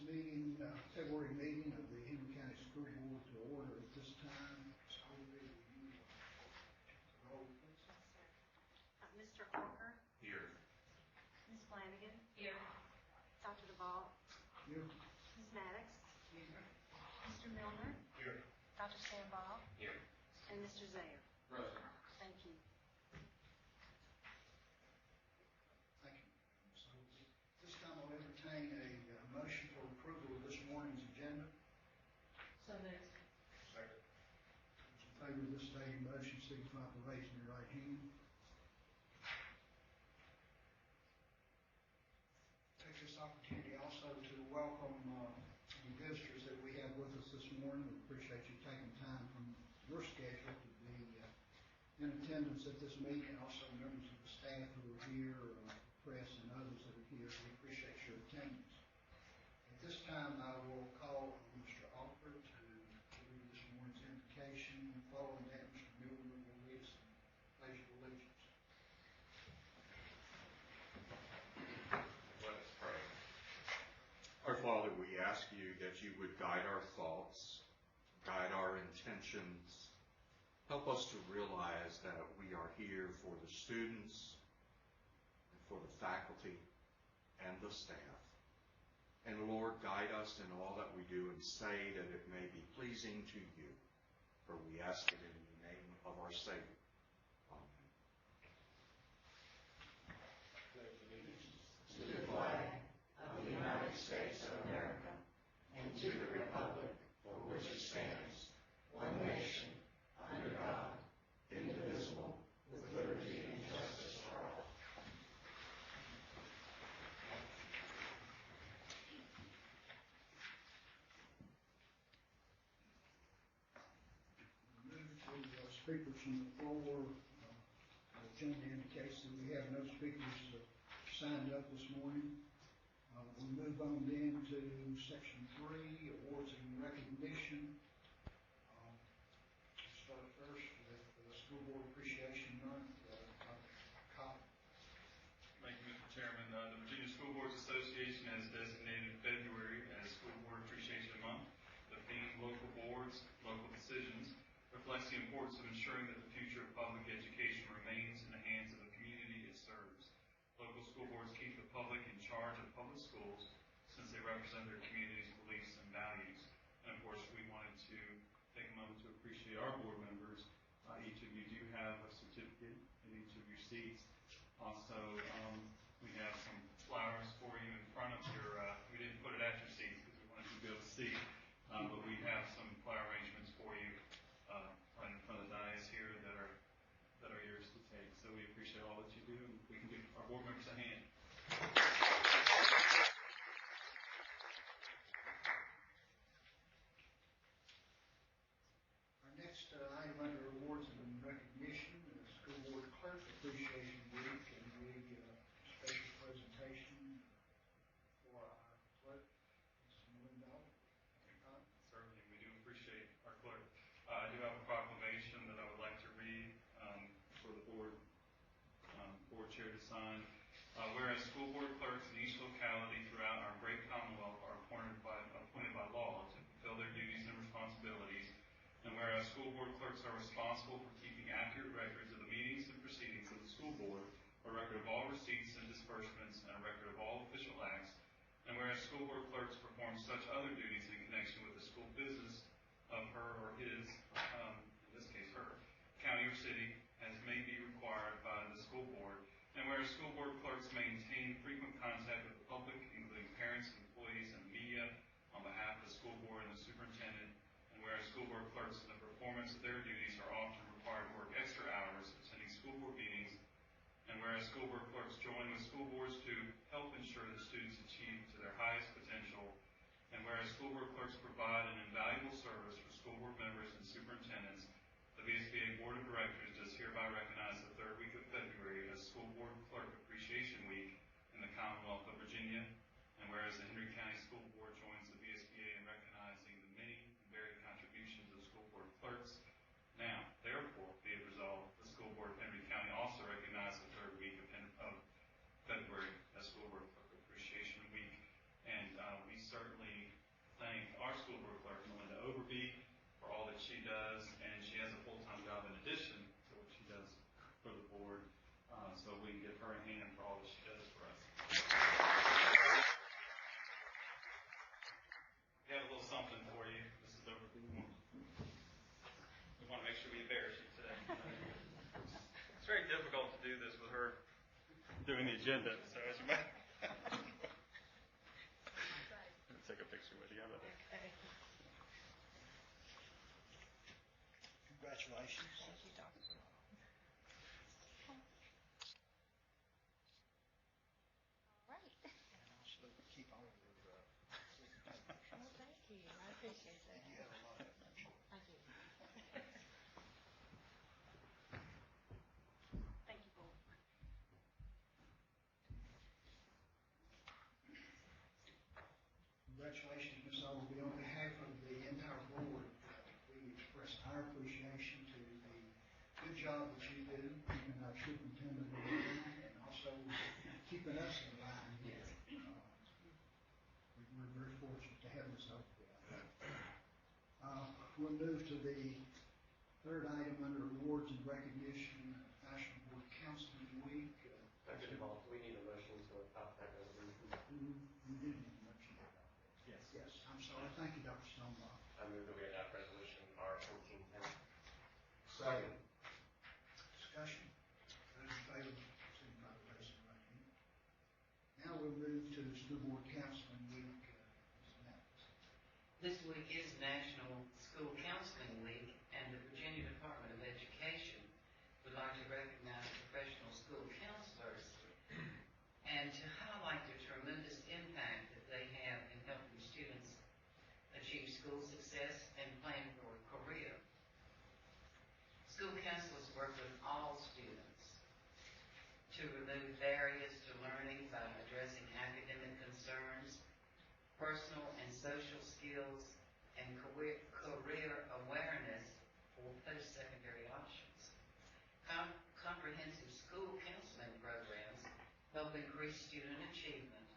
meeting, February meeting of the Henry County School Board to order at this time. So roll, please. Mr. Corker? Here. Ms. Flanagan? Here. Dr. DeVault? Here. Ms. Maddox? Here. Mr. Milner? Here. Dr. Stambaugh? Here. And Mr. Zayer? Present. Thank you. Thank you. So this time I'll entertain a motion for approval of this morning's agenda. So moved. Second. Those in favor of this stated motion signify by raising your right hand. Take this opportunity also to welcome the visitors that we have with us this morning. We appreciate you taking time from your schedule to be in attendance at this meeting, and also members of the staff who are here, press and others that are here. We appreciate your attendance. At this time, I will call on Mr. Alford to read this morning's invocation. Following that, Mr. Milner will lead us in the pledge of allegiance. Let us pray. Our Father, we ask you that you would guide our thoughts, guide our intentions. Help us to realize that we are here for the students, for the faculty, and the staff. And Lord, guide us in all that we do and say, that it may be pleasing to you. For we ask it in the name of our Savior. Amen. To the flag of the United States of America, and to the republic for which it stands, one nation, under God, indivisible, with liberty and justice for all. Move to speakers from the floor. The agenda indicates that we have no speakers signed up this morning. We move on then to section 3, awards and recognition. Start first with the School Board Appreciation Month. Dr. Cobb. Thank you, Mr. Chairman. The Virginia School Boards Association has designated February as School Board Appreciation Month. The theme, Local Boards, Local Decisions, reflects the importance of ensuring that the future of public education remains in the hands of the community it serves. Local school boards keep the public in charge of public schools since they represent their community's beliefs and values. And of course, we wanted to take a moment to appreciate our board members. Each of you do have a certificate in each of your seats. Also, we have some flowers for you in front of your, we didn't put it at your seats because we wanted you to be able to see, but we have some flower arrangements for you right in front of the dais here that are yours to take. So we appreciate all that you do, and we can give our board members a hand. Our next item under awards and recognition is School Board Clerk Appreciation Week, and we special presentation for our clerk, Mrs. Melinda. Certainly, we do appreciate our clerk. I do have a proclamation that I would like to read for the board chair to sign. Whereas school board clerks in each locality throughout our great Commonwealth are appointed by law to fulfill their duties and responsibilities, and whereas school board clerks are responsible for keeping accurate records of the meetings and proceedings of the school board, a record of all receipts and disbursements, and a record of all official acts, and whereas school board clerks perform such other duties in connection with the school business of her or his, in this case her, county or city, as may be required by the school board, and whereas school board clerks maintain frequent contact with the public, including parents, employees, and media, on behalf of the school board and the superintendent, and whereas school board clerks in the performance of their duties are often required to work extra hours attending school board meetings, and whereas school board clerks join with school boards to help ensure that students achieve to their highest potential, and whereas school board clerks provide an invaluable service for school board members and superintendents, the VSBA Board of Directors does hereby recognize the third week of February as School Board Clerk Appreciation Week in the Commonwealth of Virginia, and whereas the Henry County School Board joins the VSBA in recognizing the many and varied contributions of school board clerks, now, therefore, be it resolved, the School Board of Henry County also recognizes the third week of February as School Board Clerk Appreciation Week, and we certainly her a hand for all that she does for us. We have a little something for you. This is over. We want to make sure we embarrass you today. It's very difficult to do this with her doing the agenda, so as you might. Take a picture with you. How about that? Congratulations. Thank you, Dr. All right. And also keep on your, Well, thank you. I appreciate that. you have a lot of them, I'm sure. I do. Thank you both. Congratulations, Ms. Overby. On behalf of the entire board, we express our appreciation to the good job that you do, keeping our superintendent in line, and also keeping us in line here. We're very fortunate to have Ms. Overby. We'll move to the third item under awards and recognition, National Board Counseling Week. Dr. Duvall, do we need a motion to adopt that resolution? We did need a motion about that. Yes. Yes, I'm sorry. Thank you, Dr. Stonebrook. I move that we adopt resolution R 1410. Second. Discussion. Those in favor, signify by raising your right hand. Now we'll move to the School Board Counseling Week. Ms. Mathis. This week is National School Counseling Week, and the Virginia Department of Education would like to recognize professional school counselors and to highlight the tremendous impact that they have in helping students achieve school success and plan for a career. School counselors work with all students to remove barriers to learning by addressing academic concerns, personal and social skills, and career awareness for post-secondary options. Comprehensive school counseling programs help increase student achievement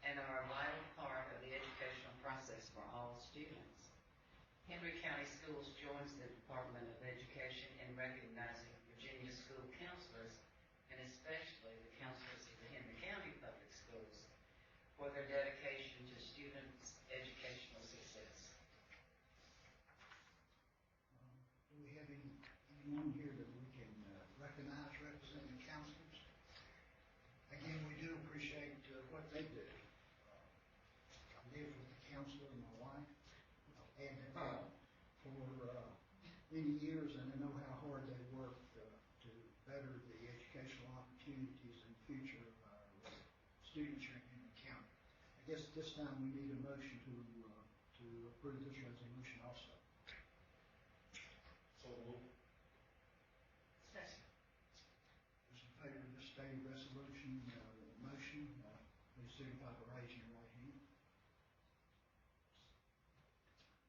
and are a vital part of the educational process for all students. Henry County Schools joins the Department of Education in recognizing Virginia school counselors, and especially the counselors of the Henry County Public Schools, for their dedication to students' educational success. Do we have anyone here that we can recognize representing counselors? Again, we do appreciate what they do. I live with a counselor and my wife, and for many years, and I know how hard they work to better the educational opportunities and future of our students here in Henry County. I guess at this time we need a motion to approve this resolution also. So moved. Second. Those in favor of this stated resolution, motion, please signify by raising your right hand.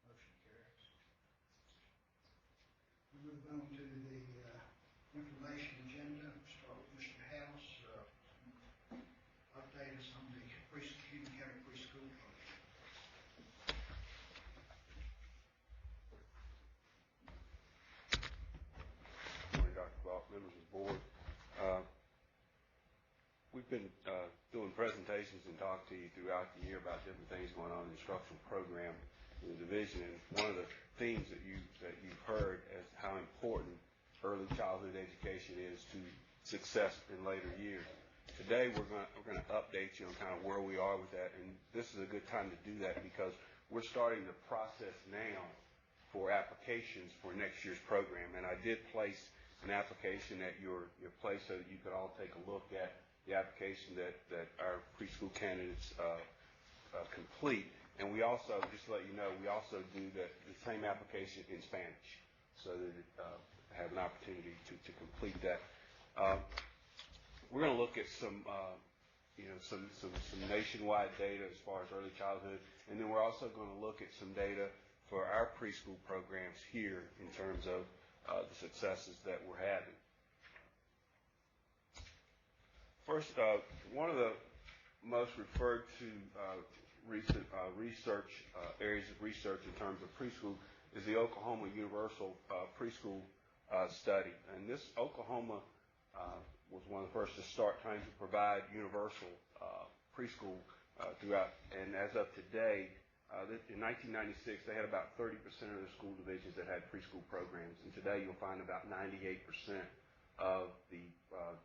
Motion carries. We move on to the information agenda. Start with Mr. House. Update us on the Union County preschool program. Good morning, Dr. Ball, members of the board. We've been doing presentations and talking to you throughout the year about different things going on in the instructional program in the division. And one of the themes that you've heard is how important early childhood education is to success in later years. Today we're going to update you on kind of where we are with that, and this is a good time to do that because we're starting the process now for applications for next year's program. And I did place an application at your place so that you could all take a look at the application that our preschool candidates complete. And we also, just to let you know, we also do the same application in Spanish so that have an opportunity to complete that. We're going to look at some nationwide data as far as early childhood, and then we're also going to look at some data for our preschool programs here in terms of the successes that we're having. First, one of the most referred to recent research areas of research in terms of preschool is the Oklahoma Universal Preschool Study. And this Oklahoma was one of the first to start trying to provide universal preschool throughout. And as of today, in 1996, they had about 30% of the school divisions that had preschool programs. And today you'll find about 98% of the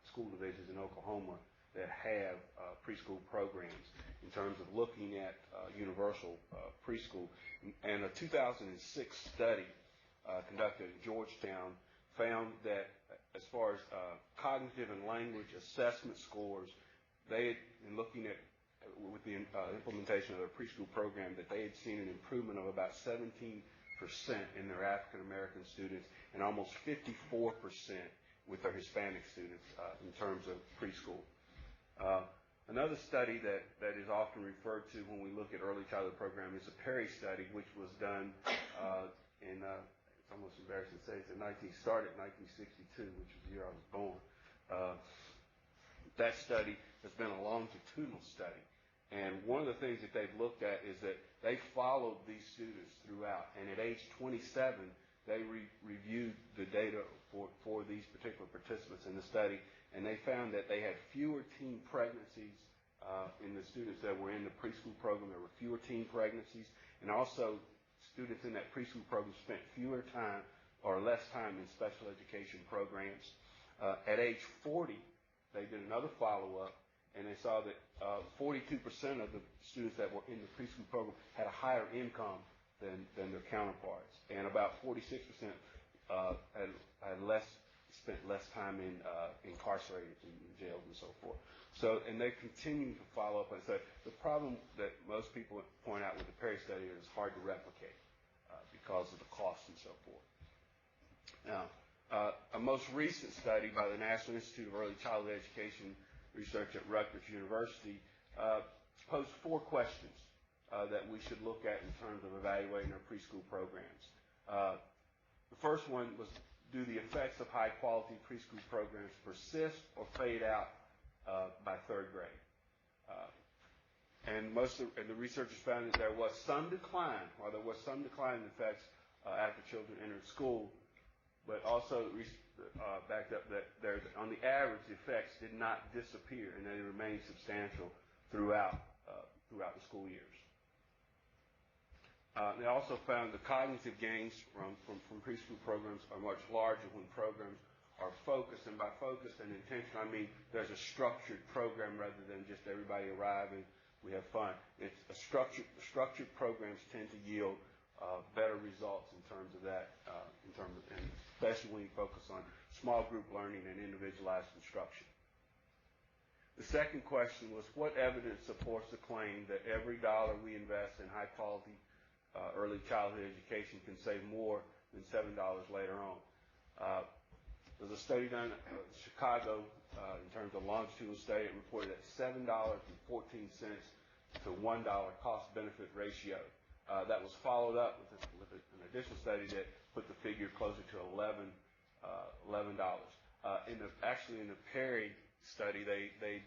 school divisions in Oklahoma that have preschool programs in terms of looking at universal preschool. And a 2006 study conducted in Georgetown found that as far as cognitive and language assessment scores, they had, in looking at with the implementation of their preschool program, that they had seen an improvement of about 17% in their African American students and almost 54% with their Hispanic students in terms of preschool. Another study that is often referred to when we look at early childhood program is the Perry study, which was done in, it's almost embarrassing to say, started in 1962, which was the year I was born. That study has been a longitudinal study. And one of the things that they've looked at is that they followed these students throughout. And at age 27, they reviewed the data for these particular participants in the study. And they found that they had fewer teen pregnancies in the students that were in the preschool program. There were fewer teen pregnancies. And also, students in that preschool program spent fewer time or less time in special education programs. At age 40, they did another follow-up, and they saw that 42% of the students that were in the preschool program had a higher income than their counterparts, and about 46% spent less time incarcerated in jails and so forth. So, and they continue to follow up and say the problem that most people point out with the Perry study is it's hard to replicate because of the costs and so forth. Now, a most recent study by the National Institute of Early Childhood Education Research at Rutgers University posed 4 questions that we should look at in terms of evaluating our preschool programs. The first one was, do the effects of high-quality preschool programs persist or fade out by 3rd grade? And the researchers found that there was some decline, or there was some decline in effects after children entered school, but also backed up that on the average, the effects did not disappear, and they remained substantial throughout the school years. They also found the cognitive gains from preschool programs are much larger when programs are focused, and by focused and intentional, I mean there's a structured program rather than just everybody arrive and we have fun. It's a structured programs tend to yield better results in terms of that, and especially when you focus on small group learning and individualized instruction. The second question was, what evidence supports the claim that every dollar we invest in high quality early childhood education can save more than $7 later on? There's a study done in Chicago in terms of longitudinal study. It reported that $7.14 to $1 cost-benefit ratio. That was followed up with an additional study that put the figure closer to $11. Actually, in the Perry study, they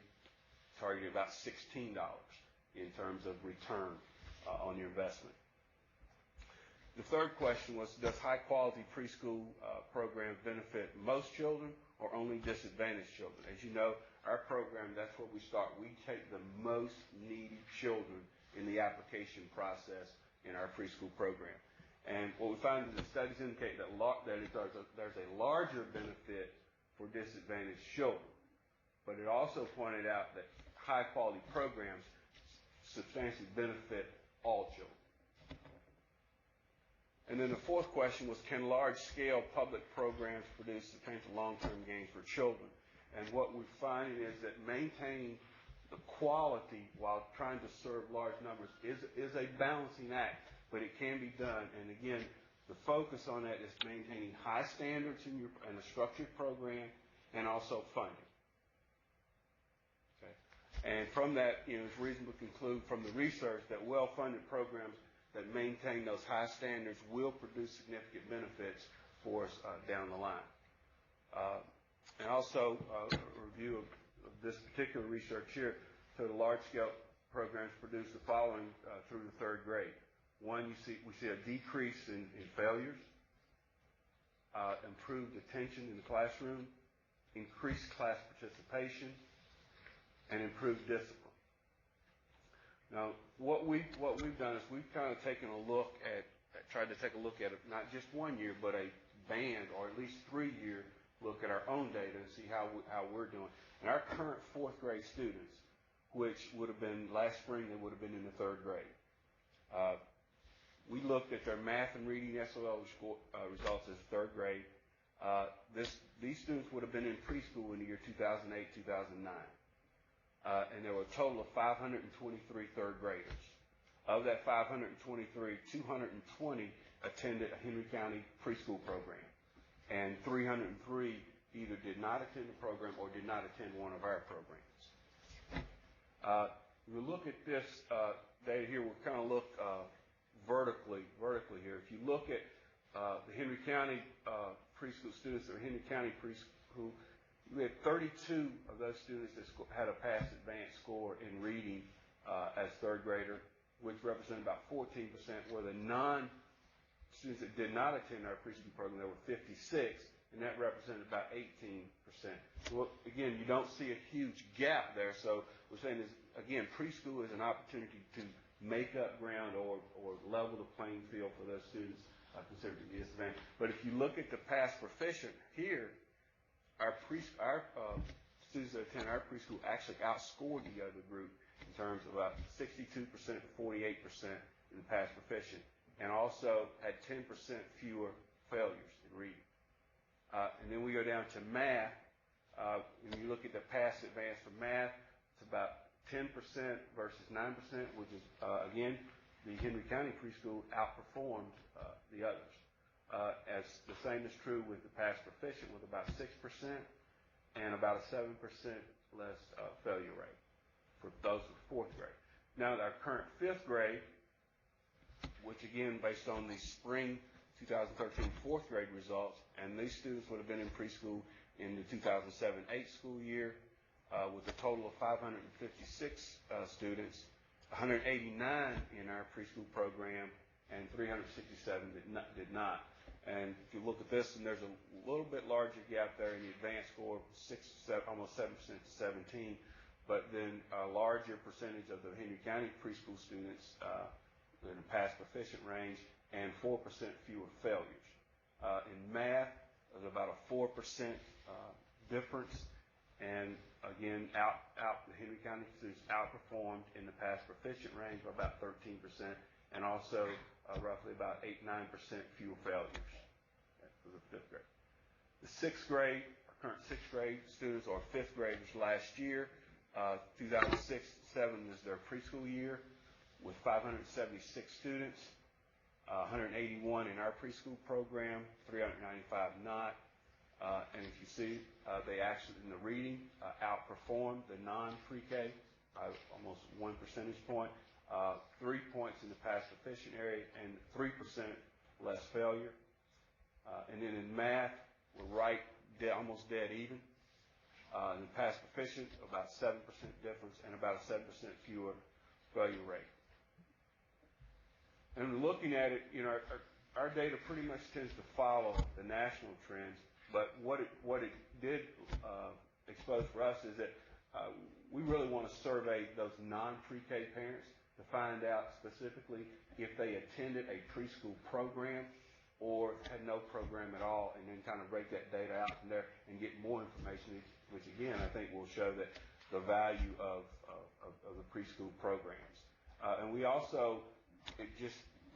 targeted about $16 in terms of return on your investment. The third question was, does high-quality preschool programs benefit most children or only disadvantaged children? As you know, our program, that's where we start. We take the most needy children in the application process in our preschool program. And what we find is the studies indicate that there's a larger benefit for disadvantaged children. But it also pointed out that high-quality programs substantially benefit all children. And then the fourth question was, can large-scale public programs produce substantial long-term gains for children? And what we're finding is that maintaining the quality while trying to serve large numbers is a balancing act, but it can be done. And again, the focus on that is maintaining high standards in a structured program and also funding. Okay. And from that, it's reasonable to conclude from the research that well-funded programs that maintain those high standards will produce significant benefits for us down the line. And also, a review of this particular research here, so the large-scale programs produce the following through the 3rd grade. One, we see a decrease in failures, improved attention in the classroom, increased class participation, and improved discipline. Now, what we've done is we've kind of taken a look at, tried to take a look at it, not just 1 year, but a band or at least 3-year look at our own data and see how we're doing. And our current 4th grade students, which would have been last spring, they would have been in the 3rd grade. We looked at their math and reading SOL results as 3rd grade. These students would have been in preschool in the year 2008, 2009. And there were a total of 523 3rd graders. Of that 523, 220 attended a Henry County preschool program. And 303 either did not attend the program or did not attend one of our programs. We look at this data here, we'll kind of look vertically here. If you look at the Henry County preschool students that are Henry County preschool, we had 32 of those students that had a pass advanced score in reading as 3rd grader, which represented about 14%, where the non-students that did not attend our preschool program, there were 56, and that represented about 18%. So again, you don't see a huge gap there, so we're saying is, again, preschool is an opportunity to make up ground or level the playing field for those students considered to be disadvantaged. But if you look at the pass proficient here, our students that attend our preschool actually outscored the other group in terms of about 62% to 48% in the pass proficient, and also had 10% fewer failures in reading. And then we go down to math. When you look at the pass advanced for math, it's about 10% versus 9%, which is, again, the Henry County preschool outperformed the others. As the same is true with the pass proficient, with about 6% and about a 7% less failure rate for those of 4th grade. Now, our current 5th grade, which again, based on the spring 2013 4th grade results, and these students would have been in preschool in the 2007-8 school year, with a total of 556 students, 189 in our preschool program, and 367 did not. And if you look at this, and there's a little bit larger gap there in the advanced score, almost 7% to 17, but then a larger percentage of the Henry County preschool students in the pass proficient range, and 4% fewer failures. In math, there's about a 4% difference, and again, the Henry County students outperformed in the pass proficient range by about 13%, and also roughly about 8-9% fewer failures for the 5th grade. The 6th grade, our current 6th grade students are 5th graders last year. 2006-7 is their preschool year with 576 students, 181 in our preschool program, 395 not. And if you see, they actually, in the reading, outperformed the non-pre-K by almost 1 percentage point, 3 points in the pass proficient area, and 3% less failure. And then in math, we're almost dead even. In the pass proficient, about 7% difference, and about a 7% fewer failure rate. And looking at it, our data pretty much tends to follow the national trends. But what it did expose for us is that we really want to survey those non-pre-K parents to find out specifically if they attended a preschool program or had no program at all, and then kind of break that data out from there and get more information, which again I think will show that the value of the preschool programs. And we also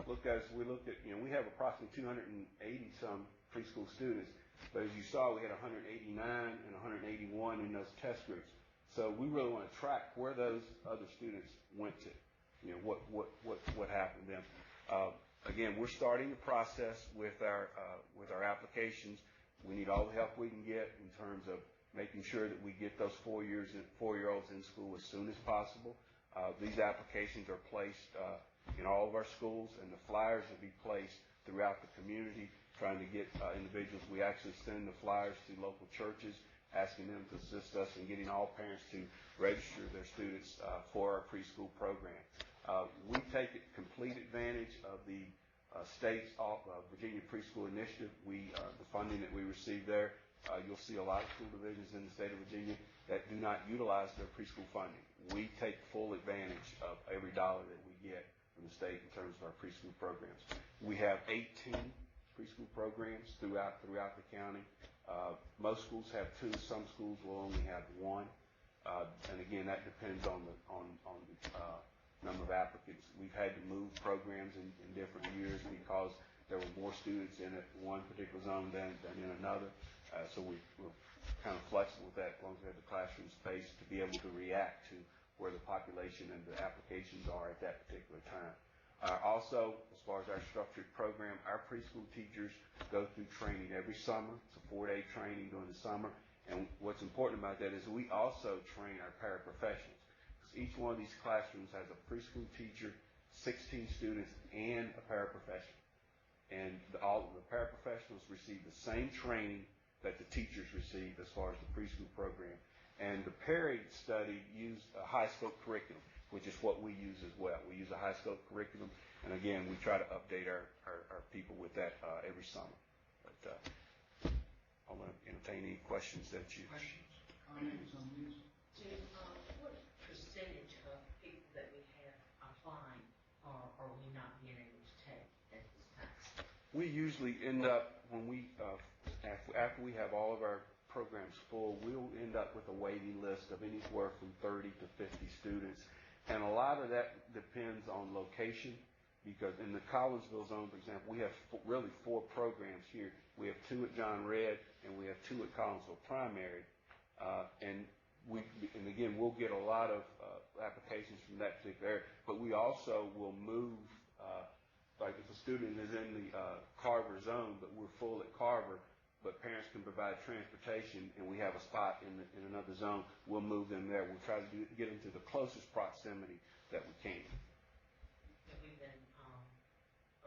looked at we have approximately 280 some preschool students. But as you saw, we had 189 and 181 in those test groups. So we really want to track where those other students went to. What happened to them. Again, we're starting the process with our applications. We need all the help we can get in terms of making sure that we get those 4-year-olds in school as soon as possible. These applications are placed in all of our schools, and the flyers will be placed throughout the community, trying to get individuals. We actually send the flyers to local churches, asking them to assist us in getting all parents to register their students for our preschool program. We take complete advantage of the state's Virginia Preschool Initiative. The funding that we receive there You'll see a lot of school divisions in the state of Virginia that do not utilize their preschool funding. We take full advantage of every dollar that we get from the state in terms of our preschool programs. We have 18 preschool programs throughout the county. Most schools have 2. Some schools will only have 1. And again, that depends on the number of applicants. We've had to move programs in different years because there were more students in one particular zone than in another. So we're kind of flexible with that as long as we have the classroom space to be able to react to where the population and the applications are at that particular time. Also, as far as our structured program, our preschool teachers go through training every summer. It's a 4-day training during the summer. And what's important about that is we also train our paraprofessionals. Because each one of these classrooms has a preschool teacher, 16 students, and a paraprofessional. And all the paraprofessionals receive the same training that the teachers receive as far as the preschool program. And the Perry study used a high-scope curriculum, which is what we use as well. We use a high-scope curriculum, and again, we try to update our people with that every summer. But I want to entertain any questions that you... Questions, comments on this? Jim, what percentage of people that we have applying are we not being able to take at this time? We usually end up, when we, after we have all of our programs full, we'll end up with a waiting list of anywhere from 30 to 50 students. And a lot of that depends on location, because in the Collinsville zone, for example, we have really 4 programs here. We have 2 at John Redd, and we have 2 at Collinsville Primary. And again, we'll get a lot of applications from that particular area. But we also will move, like if a student is in the Carver zone, but we're full at Carver, but parents can provide transportation, and we have a spot in another zone, we'll move them there. We'll try to get them to the closest proximity that we can. Have we been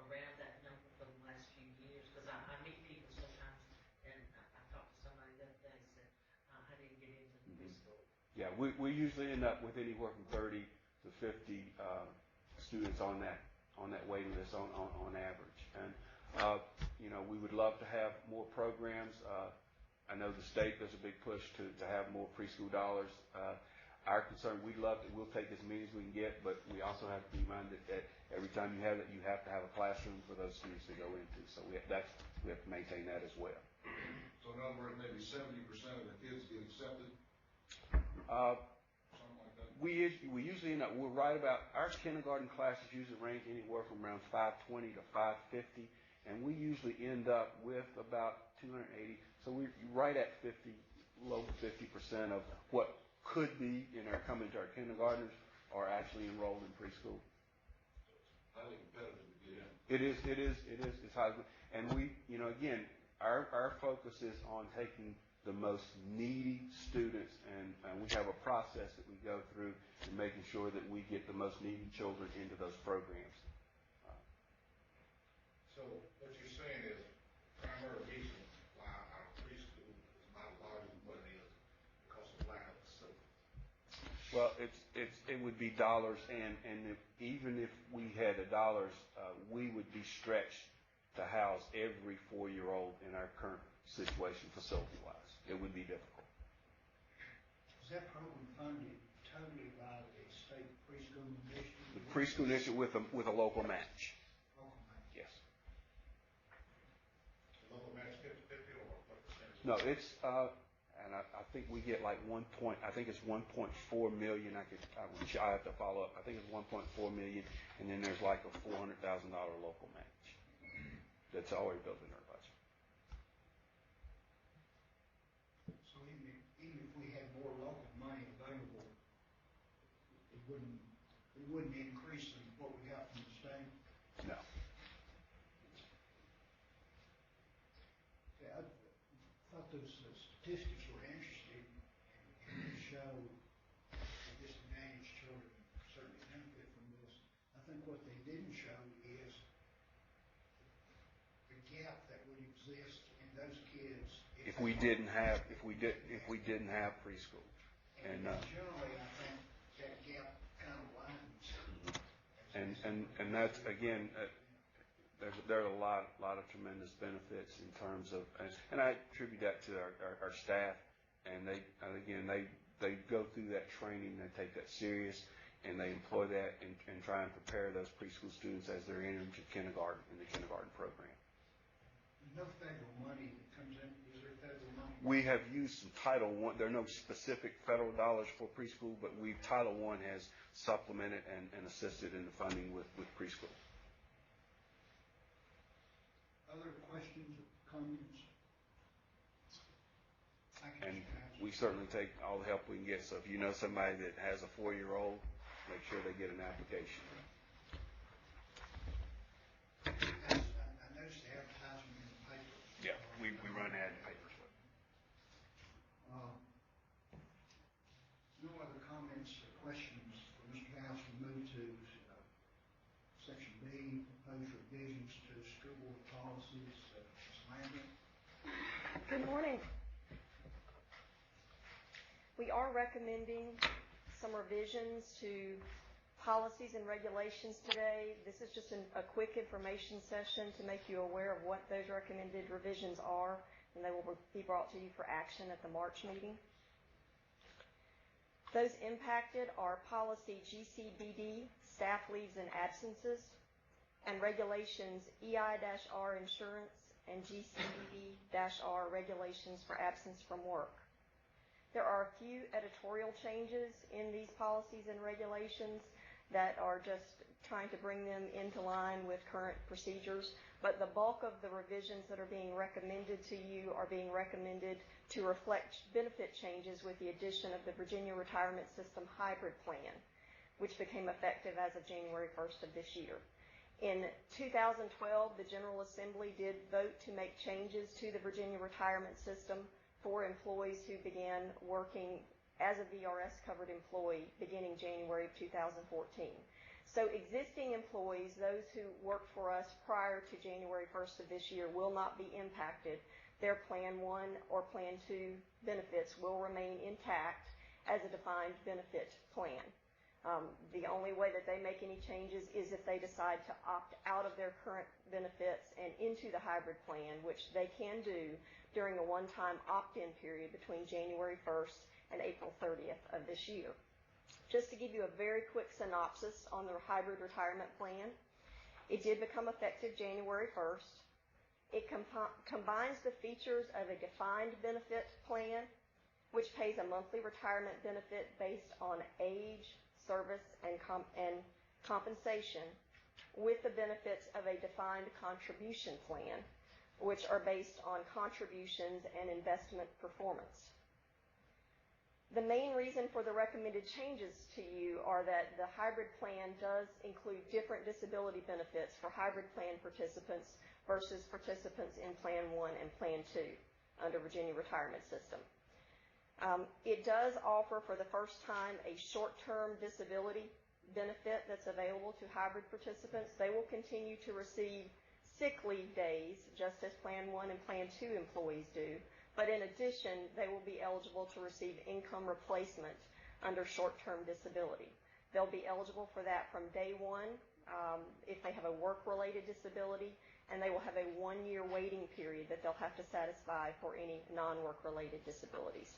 around that number for the last few years? Because I meet people sometimes, and I talked to somebody the other day and said, I didn't get into the preschool. Yeah, we usually end up with anywhere from 30 to 50 students on that waiting list on average. And we would love to have more programs. I know the state does a big push to have more preschool dollars. Our concern, we'll take as many as we can get, but we also have to be reminded that every time you have it, you have to have a classroom for those students to go into. So we have to maintain that as well. So in other words, maybe 70% of the kids get accepted? Something like that? We usually end up, we're right about, our kindergarten classes usually range anywhere from around 520 to 550. And we usually end up with about 280. So we're right at 50, low 50% of what could be coming to our kindergartners are actually enrolled in preschool. Highly competitive to get in. It is. It's highly, and we, again, our focus is on taking the most needy students, and we have a process that we go through in making sure that we get the most needy children into those programs. So what you're saying is primary reason why our preschool is not larger than what it is because of lack of facilities. Well, it would be dollars, and even if we had the dollars, we would be stretched to house every 4-year-old in our current situation facility-wise. It would be difficult. Is that program funded totally by the state preschool initiative? The preschool initiative with a local match. Local match. Yes. The local match 50-50 or what percentage? No, it's and I think we get like I think it's 1.4 million. I have to follow up. I think it's 1.4 million, and then there's like a $400,000 local match that's already built in our budget. So even if we had more local money available, it wouldn't increase in what we got from the state. No. Yeah, I thought those statistics were interesting and show that disadvantaged children certainly benefit from this. I think what they didn't show is the gap that would exist in those kids If we didn't have preschool, and generally, I think that gap kind of widens. and that's again, there are a lot of tremendous benefits in terms of, and I attribute that to our staff, and they go through that training, they take that serious, and they employ that and try and prepare those preschool students as they're entering to kindergarten, in the kindergarten program. No federal money that comes in, is there federal money? We have used some Title I. There are no specific federal dollars for preschool, but Title I has supplemented and assisted in the funding with preschool. Other questions or comments? And we certainly take all the help we can get. So if you know somebody that has a 4-year-old, make sure they get an application. I noticed the advertisement in the paper. Yeah, we run ad papers with it. No other comments or questions for Mr. House. We move to Section B, proposed revisions to school board policies. Ms. Lambert. Good morning. We are recommending some revisions to policies and regulations today. This is just a quick information session to make you aware of what those recommended revisions are, and they will be brought to you for action at the March meeting. Those impacted are policy GCBD, staff leaves and absences, and regulations EI-R insurance and GCBD-R regulations for absence from work. There are a few editorial changes in these policies and regulations that are just trying to bring them into line with current procedures, but the bulk of the revisions that are being recommended to you are being recommended to reflect benefit changes with the addition of the Virginia Retirement System Hybrid Plan, which became effective as of January 1st of this year. In 2012, the General Assembly did vote to make changes to the Virginia Retirement System for employees who began working as a VRS-covered employee beginning January of 2014. So existing employees, those who worked for us prior to January 1st of this year, will not be impacted. Their Plan 1 or Plan 2 benefits will remain intact as a defined benefit plan. The only way that they make any changes is if they decide to opt out of their current benefits and into the hybrid plan, which they can do during a one-time opt-in period between January 1st and April 30th of this year. Just to give you a very quick synopsis on the hybrid retirement plan, it did become effective January 1st. It combines the features of a defined benefit plan, which pays a monthly retirement benefit based on age, service, and compensation, with the benefits of a defined contribution plan, which are based on contributions and investment performance. The main reason for the recommended changes to you are that the hybrid plan does include different disability benefits for hybrid plan participants versus participants in Plan 1 and Plan 2 under Virginia Retirement System. It does offer for the first time a short-term disability benefit that's available to hybrid participants. They will continue to receive sick leave days, just as Plan 1 and Plan 2 employees do, but in addition, they will be eligible to receive income replacement under short-term disability. They'll be eligible for that from day one if they have a work-related disability, and they will have a 1-year waiting period that they'll have to satisfy for any non-work-related disabilities.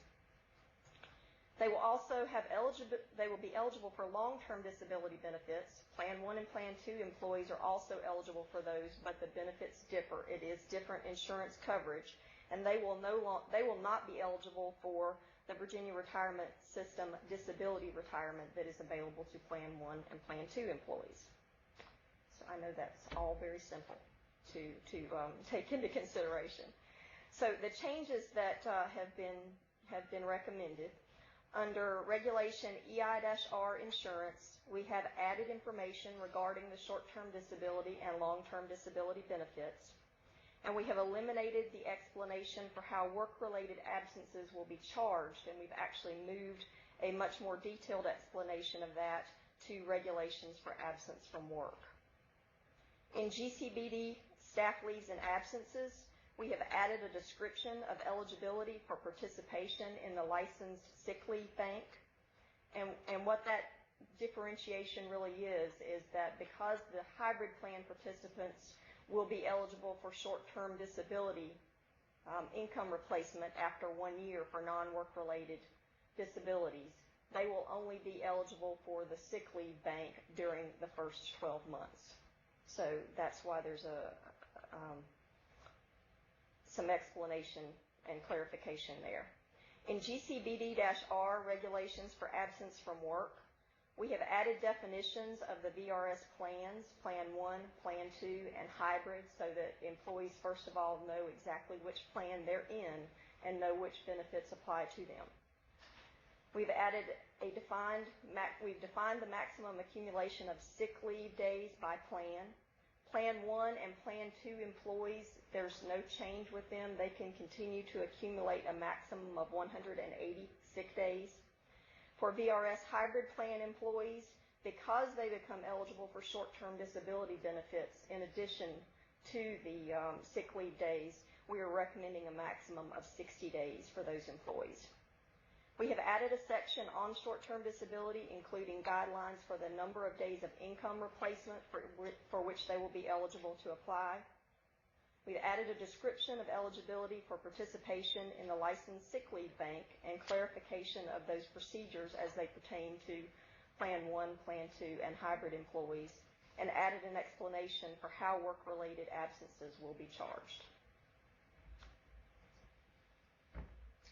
They will also be eligible for long-term disability benefits. Plan 1 and Plan 2 employees are also eligible for those, but the benefits differ. It is different insurance coverage, and they will not be eligible for the Virginia Retirement System disability retirement that is available to Plan 1 and Plan 2 employees. So I know that's all very simple to take into consideration. So the changes that have been recommended. Under Regulation EI-R insurance, we have added information regarding the short-term disability and long-term disability benefits, and we have eliminated the explanation for how work-related absences will be charged, and we've actually moved a much more detailed explanation of that to regulations for absence from work. In GCBD, staff leaves and absences, we have added a description of eligibility for participation in the licensed sick leave bank. And what that differentiation really is that because the hybrid plan participants will be eligible for short-term disability income replacement after 1 year for non-work-related disabilities. They will only be eligible for the sick leave bank during the first 12 months. So that's why there's some explanation and clarification there. In GCBD-R regulations for absence from work, we have added definitions of the VRS plans, Plan 1, Plan 2, and hybrid, so that employees, first of all, know exactly which plan they're in and know which benefits apply to them. We've defined the maximum accumulation of sick leave days by plan. Plan 1 and Plan 2 employees, there's no change with them. They can continue to accumulate a maximum of 180 sick days. For VRS hybrid plan employees, because they become eligible for short-term disability benefits in addition to the sick leave days, we are recommending a maximum of 60 days for those employees. We have added a section on short-term disability, including guidelines for the number of days of income replacement for which they will be eligible to apply. We've added a description of eligibility for participation in the licensed sick leave bank and clarification of those procedures as they pertain to Plan 1, Plan 2, and hybrid employees, and added an explanation for how work-related absences will be charged.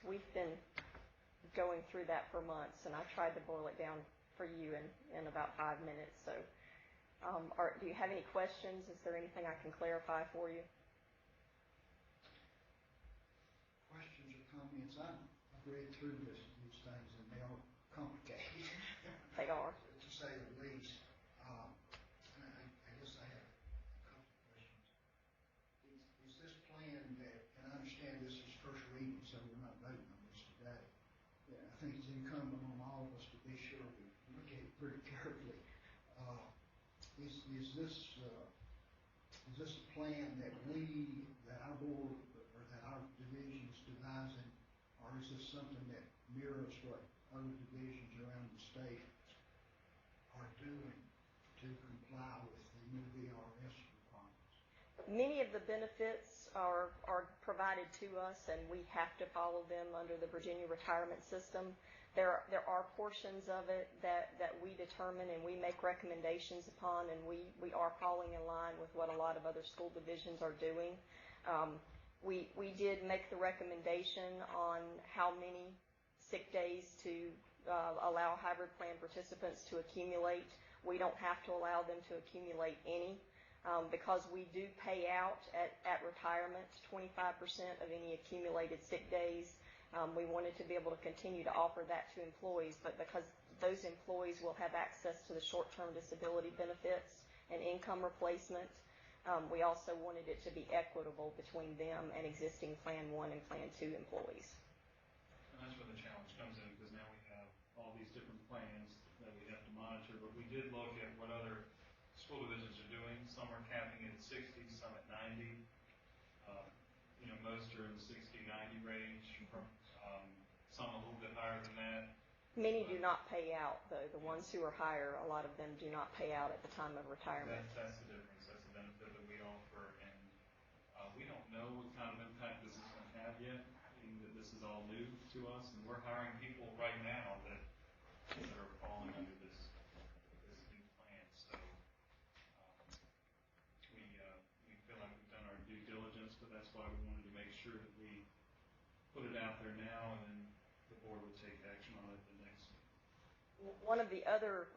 We've been going through that for months, and I tried to boil it down for you in about 5 minutes. So do you have any questions? Is there anything I can clarify for you? Questions or comments? I've read through these things, and they are complicated. They are. To say the least. And I guess I have a couple of questions. Is this plan that, and I understand this is first reading, so we're not voting on this today. Yeah, I think it's incumbent on all of us to be sure we look at it pretty carefully. Is this a plan that our board or that our division is devising, or is this something that mirrors what other divisions around the state are doing to comply with the new VRS requirements? Many of the benefits are provided to us, and we have to follow them under the Virginia retirement system. There are portions of it that we determine and we make recommendations upon, and we are falling in line with what a lot of other school divisions are doing. We did make the recommendation on how many sick days to allow hybrid plan participants to accumulate. We don't have to allow them to accumulate any. Because we do pay out at retirement 25% of any accumulated sick days. We wanted to be able to continue to offer that to employees, but because those employees will have access to the short-term disability benefits and income replacement, we also wanted it to be equitable between them and existing Plan 1 and Plan 2 employees. And that's where the challenge comes in, because now we have all these different plans that we have to monitor, but we did look at what other school divisions are doing. Some are capping it at 60, some at 90. Most are in the 60-90 range. Some a little bit higher than that. Many do not pay out, though. The ones who are higher, a lot of them do not pay out at the time of retirement. That's the difference. That's the benefit that we offer, and we don't know what kind of impact this is going to have yet. Being that this is all new to us, and we're hiring people right now that are falling under this new plan. So we feel like we've done our due diligence, but that's why we wanted to make sure that we put it out there now, and then the board would take action on it the next. One of the other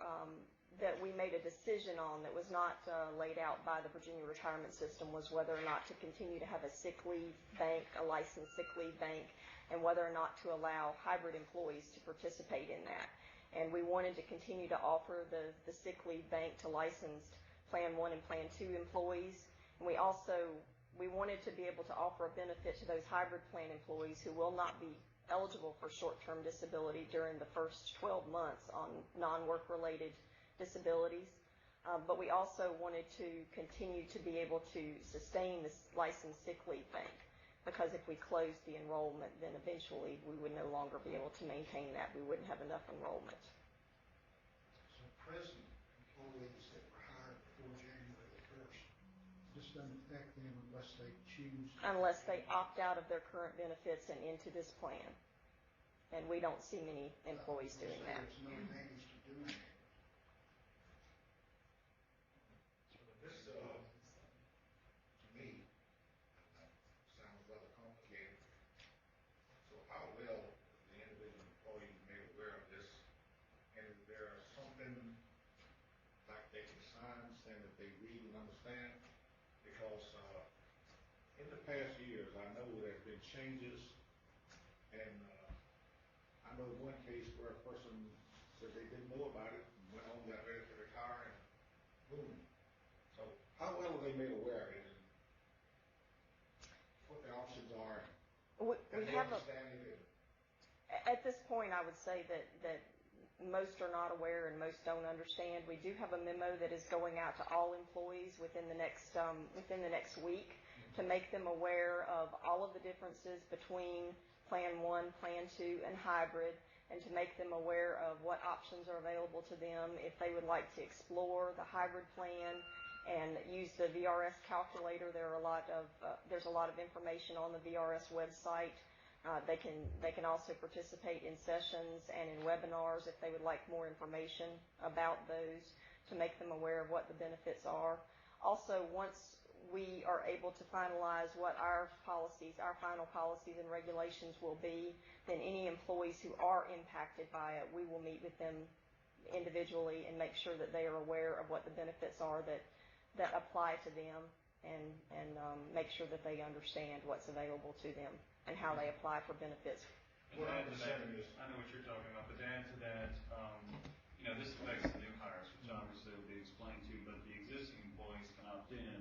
that we made a decision on that was not laid out by the Virginia retirement system was whether or not to continue to have a sick leave bank, a licensed sick leave bank, and whether or not to allow hybrid employees to participate in that. And we wanted to continue to offer the sick leave bank to licensed Plan 1 and Plan 2 employees. And we wanted to be able to offer a benefit to those hybrid plan employees who will not be eligible for short-term disability during the first 12 months on non-work related disabilities. But we also wanted to continue to be able to sustain this licensed sick leave bank, because if we closed the enrollment, then eventually we would no longer be able to maintain that. We wouldn't have enough enrollment. So present employees that were hired before January the 1st do this doesn't affect them unless they choose. Unless they opt out of their current benefits and into this plan. And we don't see many employees doing that. There's no advantage to doing that. This, to me, sounds rather complicated. So how well is the individual employee made aware of this? And is there something like they can sign saying that they read and understand? Because in the past years, I know there have been changes, and I know one case where a person said they didn't know about it, and went home, got ready for their car, and boom. So how well are they made aware of it, and what their options are? We And have understanding it. at this point, I would say that most are not aware and most don't understand. We do have a memo that is going out to all employees within the next week to make them aware of all of the differences between Plan 1, Plan 2, and hybrid, and to make them aware of what options are available to them if they would like to explore the hybrid plan and use the VRS calculator. There's a lot of information on the VRS website. They can also participate in sessions and in webinars if they would like more information about those, to make them aware of what the benefits are. Also, once we are able to finalize what our final policies and regulations will be, then any employees who are impacted by it, we will meet with them individually and make sure that they are aware of what the benefits are that apply to them, and make sure that they understand what's available to them and how they apply for benefits. And to add to that, I know what you're talking about, but to add to that, this affects the new hires, which obviously will be explained to you, but the existing employees can opt in,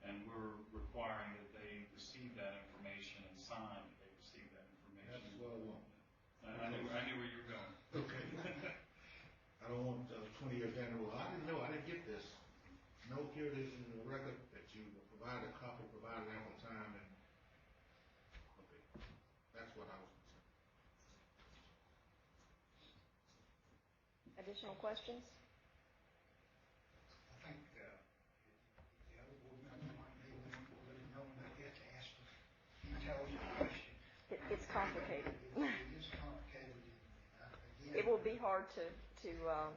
and we're requiring that they receive that information and sign that they receive that information. That's what I want. I knew where you were going. Okay. I don't want 20 years down the road, I didn't know, I didn't get this. No, here it is in the record that you provided a copy, provided ample time, and, okay, that's what I was concerned. Additional questions? I think the other board member might be the one who really know that get to ask the intelligent question. It's complicated. It is complicated. Again, It will be hard to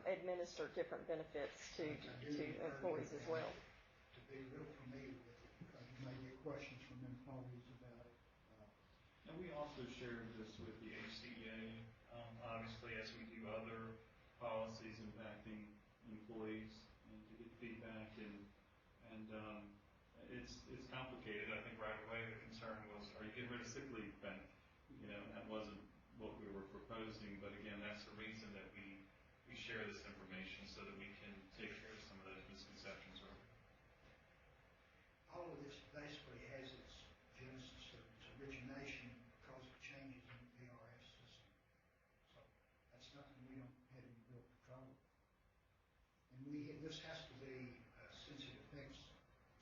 administer different benefits to employees as well. To be real familiar with it, because you may get questions from employees about it. And we also shared this with the HCA, obviously, as we do other policies impacting employees, and to get feedback, and it's complicated. I think right away the concern was, are you getting rid of sick leave benefit? That wasn't what we were proposing, but again, that's the reason that we share this information, so that we can take care of some of those misconceptions early. All of this basically has its genesis or its origination because of changes in the VRS system. So that's nothing we don't have any real control of. And this has to be, since it affects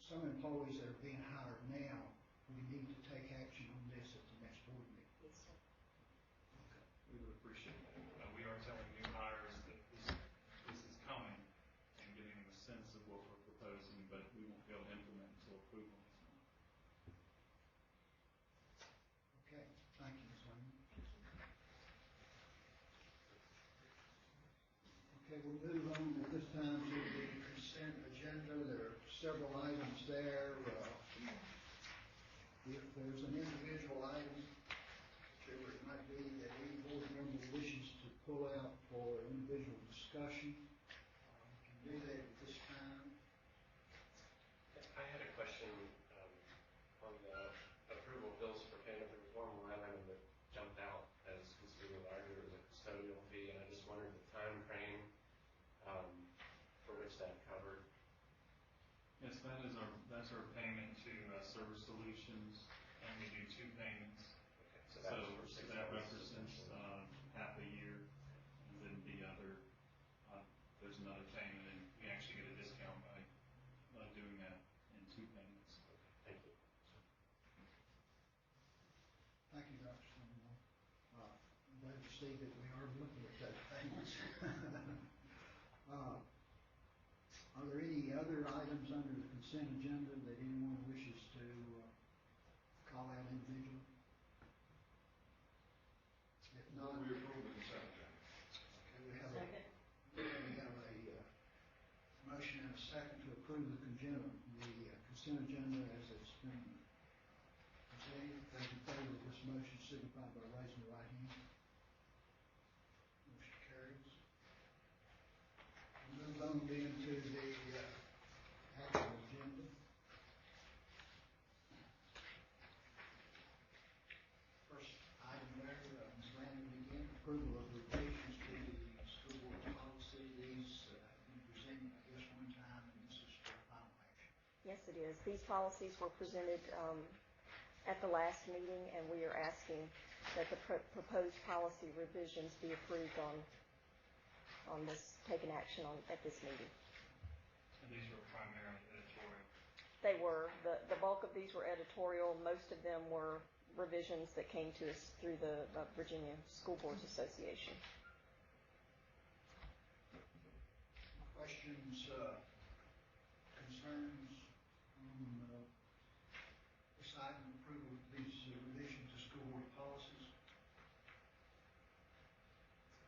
some employees that are being hired now, we need to take action on this at the next board meeting. Yes, sir. Okay. We would appreciate that. We are telling new hires that this is coming, and giving them a sense of what we're proposing, but we won't be able to implement until approval is made. Okay, thank you, Ms. Lehman. Okay, we'll move on at this time to the consent agenda. There are several items there. If there's an individual item, whichever it might be, that any board member wishes to pull out for individual discussion, we can do that at this time. I had a question on the approval of bills for payment. There was one line item that jumped out as considerably larger as a custodial fee, and I just wondered the time frame for which that covered. Yes, that's our payment to Service Solutions, and we do 2 payments. Okay, so that was for 6 that months. represents half a year, and then the other, there's another payment, and we actually get a discount by doing that in 2 payments. Thank you. Thank you, Dr. Stonewall. I'm glad to see that we are looking at those payments. Are there any other items under the consent agenda that anyone wishes to call out individually? If not, We approve the consent agenda. okay, we have a motion and a second to approve the consent agenda as it's been presented. Those in favor of this motion signify by raising the right hand. Motion carries. Move on then to the actual agenda. First item there, Ms. Landon, again, approval of revisions to the school board policy. These have been presented, I guess, one time, and this is for final action. Yes, it is. These policies were presented at the last meeting, and we are asking that the proposed policy revisions be approved on this, taken action on at this meeting. And these were primarily editorial. They were. The bulk of these were editorial. Most of them were revisions that came to us through the Virginia School Boards Association. Questions, concerns on this item, approval of these revisions to school board policies?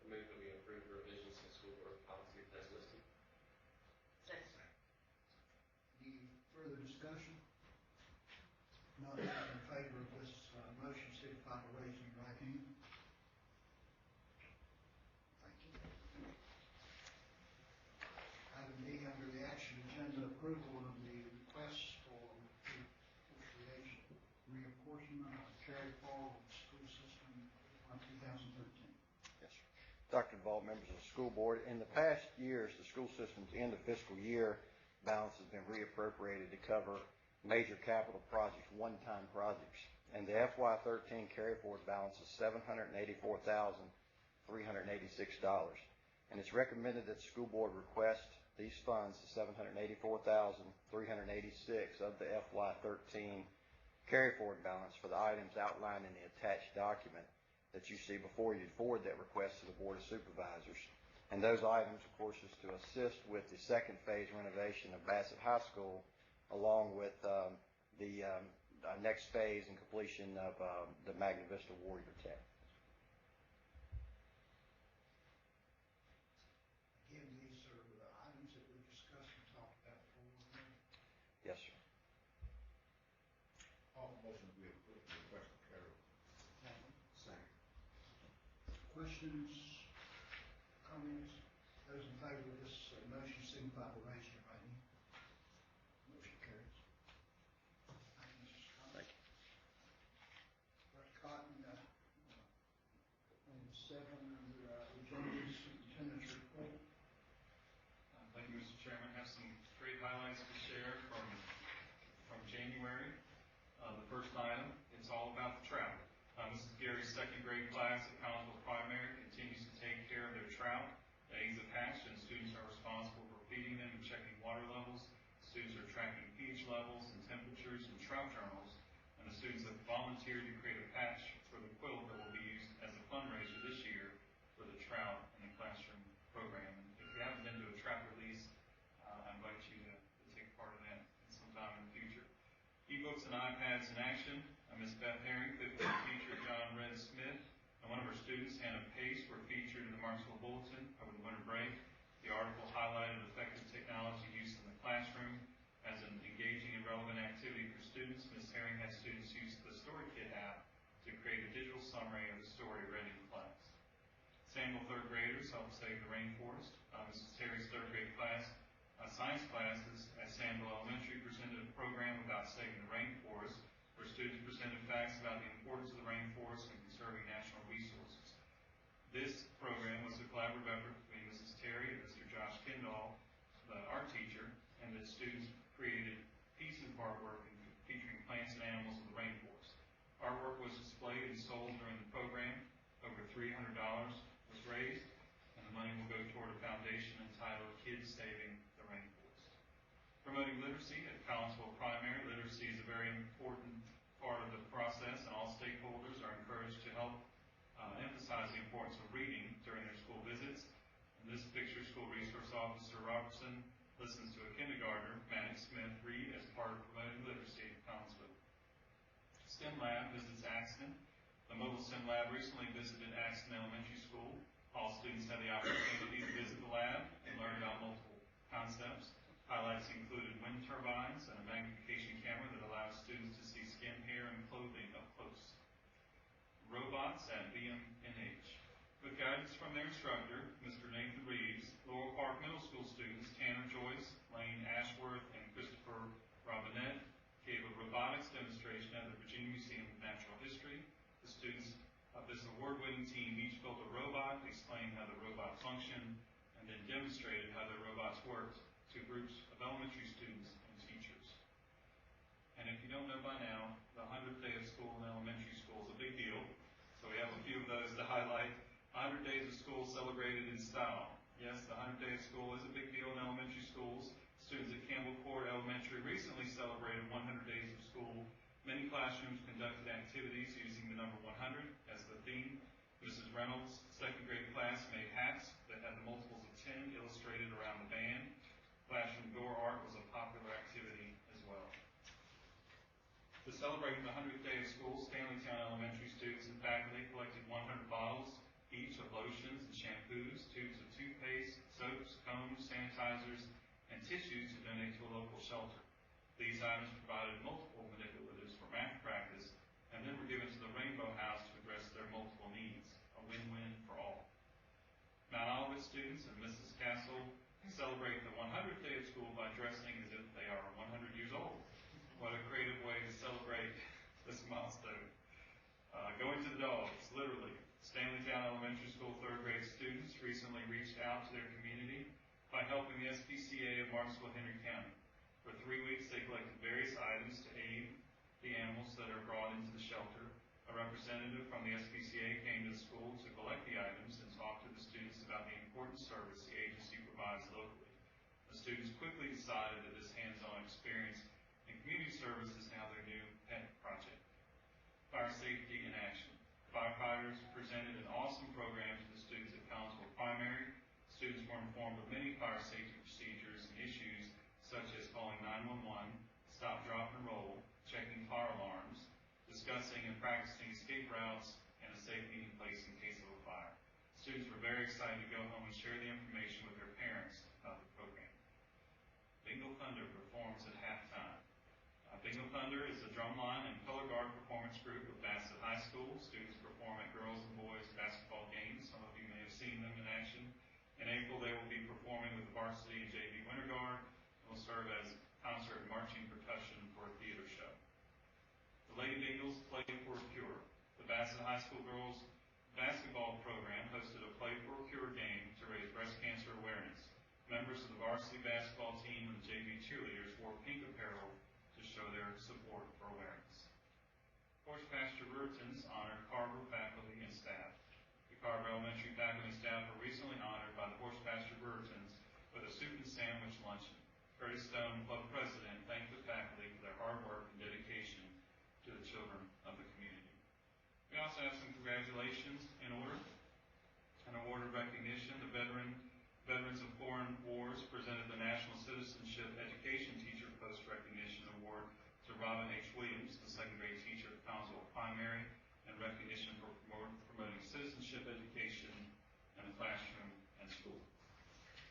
I move that we approve the revisions to school board policy as listed. Second. Any further discussion? Not those in favor of this motion signify by raising your right hand. Thank you. Item D, under the action agenda, approval of the request for reapportionment of carry forward school system on 2013. Yes, sir. Dr. DeVault, members of the school board, in the past years, the school system's end of fiscal year balance has been reappropriated to cover major capital projects, one-time projects. And the FY13 carry forward balance is $784,386. And it's recommended that the school board request these funds, the $784,386 of the FY13 carry forward balance for the items outlined in the attached document that you see before you, forward that request to the Board of Supervisors. And those items, of course, is to assist with the second phase renovation of Bassett High School, along with the next phase and completion of the Magna Vista Warrior Tech. Again, these are items that we've discussed and talked about before. Yes, sir. All motion we approve the request of carry. Second. Questions, comments? Those in favor of this motion signify by raising your right hand. Motion carries. Thank you, Mr. Scott. Thank you. Dr. Cotton, item 7 under agenda, superintendent's report. Thank you, Mr. Chairman. I have some great highlights to share from January. The first item, it's all about the trout. Mrs. Gary's second grade class at Collinsville Primary continues to take care of their trout. The eggs have hatched, and students are responsible for feeding them and checking water levels. Students are tracking pH levels and temperatures and trout journals, and the students have volunteered to create a patch for the quilt that will be used as a fundraiser this year for the trout in the classroom program. And if you haven't been to a trout release, I invite you to take part in that sometime in the future. E-books and iPads in action. Ms. Beth Herring, fifth grade teacher John Red Smith, and one of her students, Hannah Pace, were featured in the Marksville Bulletin over the winter break. The article highlighted effective technology use in the classroom as an engaging and relevant activity for students. Ms. Herring had students use the Story Kit app to create a digital summary of the story read in class. Samuel third graders helped save the rainforest. Mrs. Terry's third grade class, science classes at Sandville Elementary presented a program about saving the rainforest, where students presented facts about the importance of the rainforest and conserving natural resources. This program was a collaborative effort between Mrs. Terry and Mr. Josh Kendall, the art teacher, and the students created pieces of artwork featuring plants and animals of the rainforest. Artwork was displayed and sold during the program. Over $300 was raised, and the money will go toward a foundation entitled Kids Saving the Rainforest. Promoting literacy at Collinsville Primary. Literacy is a very important part of the process, and all stakeholders are encouraged to help emphasize the importance of reading during their school visits. In this picture, School Resource Officer Robertson listens to a kindergartner, Maddox Smith, read as part of promoting literacy at Collinsville. STEM Lab visits Axton. The mobile STEM Lab recently visited Axton Elementary School. All students had the opportunity to visit the lab and learn about multiple concepts. Highlights included wind turbines and a magnification camera that allows students to see skin, hair, and clothing up close. Robots at BMNH. With guidance from their instructor, Mr. Nathan Reeves, Laurel Park Middle School students Tanner Joyce, Lane Ashworth, and Christopher Robinette gave a robotics demonstration at the Virginia Museum of Natural History. The students of this award-winning team each built a robot, explained how the robot functioned, and then demonstrated how the robots worked to groups of elementary students and teachers. And if you don't know by now, the 100th day of school in elementary school is a big deal, so we have a few of those to highlight. 100 days of school celebrated in style. Yes, the 100th day of school is a big deal in elementary schools. Students at Campbell Court Elementary recently celebrated 100 days of school. Many classrooms conducted activities using the number 100 as the theme. Mrs. Reynolds' second grade class made hats that had the multiples of 10 illustrated around the band. Classroom door art was a popular activity as well. To celebrate the 100th day of school, Stanleytown Elementary students and faculty collected 100 bottles each of lotions and shampoos, tubes of toothpaste, soaps, combs, sanitizers, and tissues to donate to a local shelter. These items provided multiple manipulatives for math practice and then were given to the Rainbow House to address their multiple needs, a win-win for all. Mount Olivet students and Mrs. Castle celebrate the 100th day of school by dressing as if they are 100 years old. What a creative way to celebrate this milestone. Going to the dogs, literally. Stanleytown Elementary School third grade students recently reached out to their community by helping the SPCA of Marksville-Henry County. For 3 weeks, they collected various items to aid the animals that are brought into the shelter. A representative from the SPCA came to the school to collect the items and talk to the students about the important service the agency provides locally. The students quickly decided that this hands-on experience and community service is now their new pet project. Fire safety in action. Firefighters presented an awesome program to the students at Collinsville Primary. Students were informed of many fire safety procedures and issues such as calling 911, stop, drop, and roll, checking fire alarms, discussing and practicing escape routes, and a safe meeting place in case of a fire. Students were very excited to go home and share the information with their parents about the program. Bingo Thunder performs at halftime. Bingo Thunder is a drumline and color guard performance group of Bassett High School. Students perform at girls and boys basketball games. Some of you may have seen them in action. In April, they will be performing with the varsity and JV Winter Guard and will serve as concert and marching percussion for a theater show. The Lady Bengals Play for a Cure. The Bassett High School girls basketball program hosted a Play for a Cure game to raise breast cancer awareness. Members of the varsity basketball team and the JV cheerleaders wore pink apparel to show their support for awareness. Horse Pasture Rurtons honored Carver faculty and staff. The Carver Elementary faculty and staff were recently honored by the Horse Pasture Rurtons with a soup and sandwich luncheon. Curtis Stone, club president, thanked the faculty for their hard work and dedication to the children of the community. We also have some congratulations in order. An award of recognition, the Veterans of Foreign Wars presented the National Citizenship Education Teacher Post Recognition Award to Robin H. Williams, the second grade teacher at Collinsville Primary, and recognition for promoting citizenship education in the classroom and school.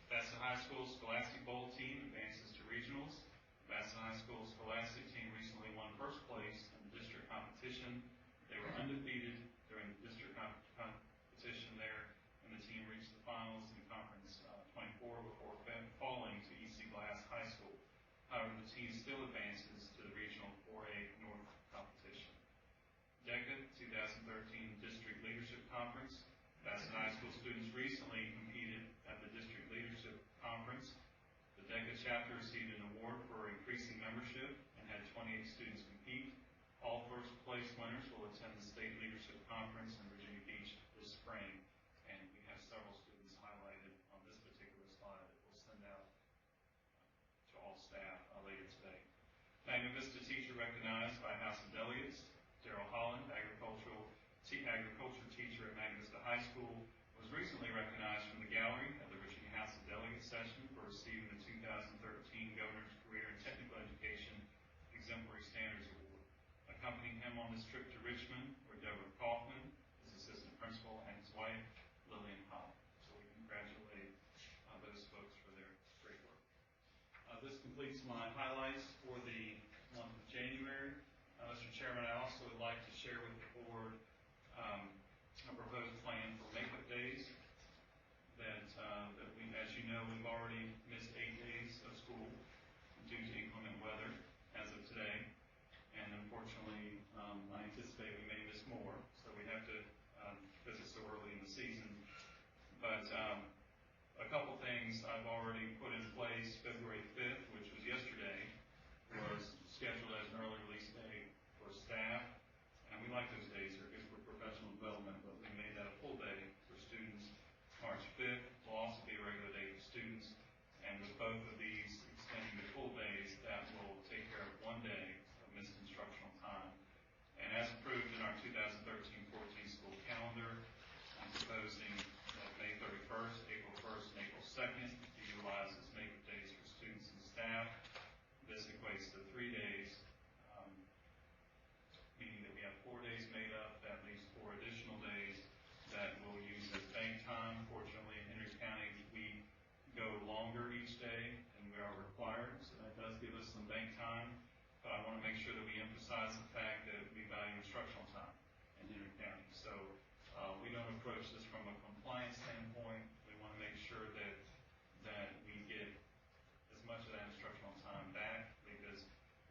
Bassett High School Scholastic Bowl team advances to regionals. The Bassett High School Scholastic team recently won first place in the district competition. They were undefeated during the district competition there, and the team reached the finals in Conference 24 before falling to EC Glass High School. However, the team still advances to the Regional 4A North competition. DECA 2013 District Leadership Conference. Bassett High School students recently competed at the District Leadership Conference. The DECA chapter received an award for increasing membership and had 28 students compete. All first place winners will attend the State Leadership Conference in Virginia Beach this spring, and we have several students highlighted on this particular slide that we'll send out to all staff later today. Magna Vista teacher recognized by House of Delegates. Daryl Holland, agriculture teacher at Magna Vista High School, was recently recognized from the gallery at the Virginia House of Delegates session for receiving the 2013 This completes my highlights for the month of January. Mr. Chairman, I also would like to share with the board a proposed plan for makeup days that we, as you know, we've already missed 8 days of school due to inclement weather as of today. And unfortunately, I anticipate we may miss more, so we have to, because it's so early in the season. But a couple things I've already put in place. February 5th, which was yesterday, was scheduled as an early release day for staff. And we like those days, they're good for professional development, but we made that a full day for students. March 5th will also be a regular day for students. And with both of these extending to full days, that will take care of 1 day of missed instructional time. And as approved in our 2013-14 school calendar, I'm proposing that May 31st, April 1st, and April 2nd be utilized as makeup days for students and staff. This equates to 3 days, meaning that we have 4 days made up. That leaves 4 additional days that we'll use as bank time. Fortunately, in Henry County, we go longer each day than we are required, so that does give us some bank time. But I want to make sure that we emphasize the fact that we value instructional time in Henry County. So we don't approach this from a compliance standpoint. We want to make sure that we get as much of that instructional time back, because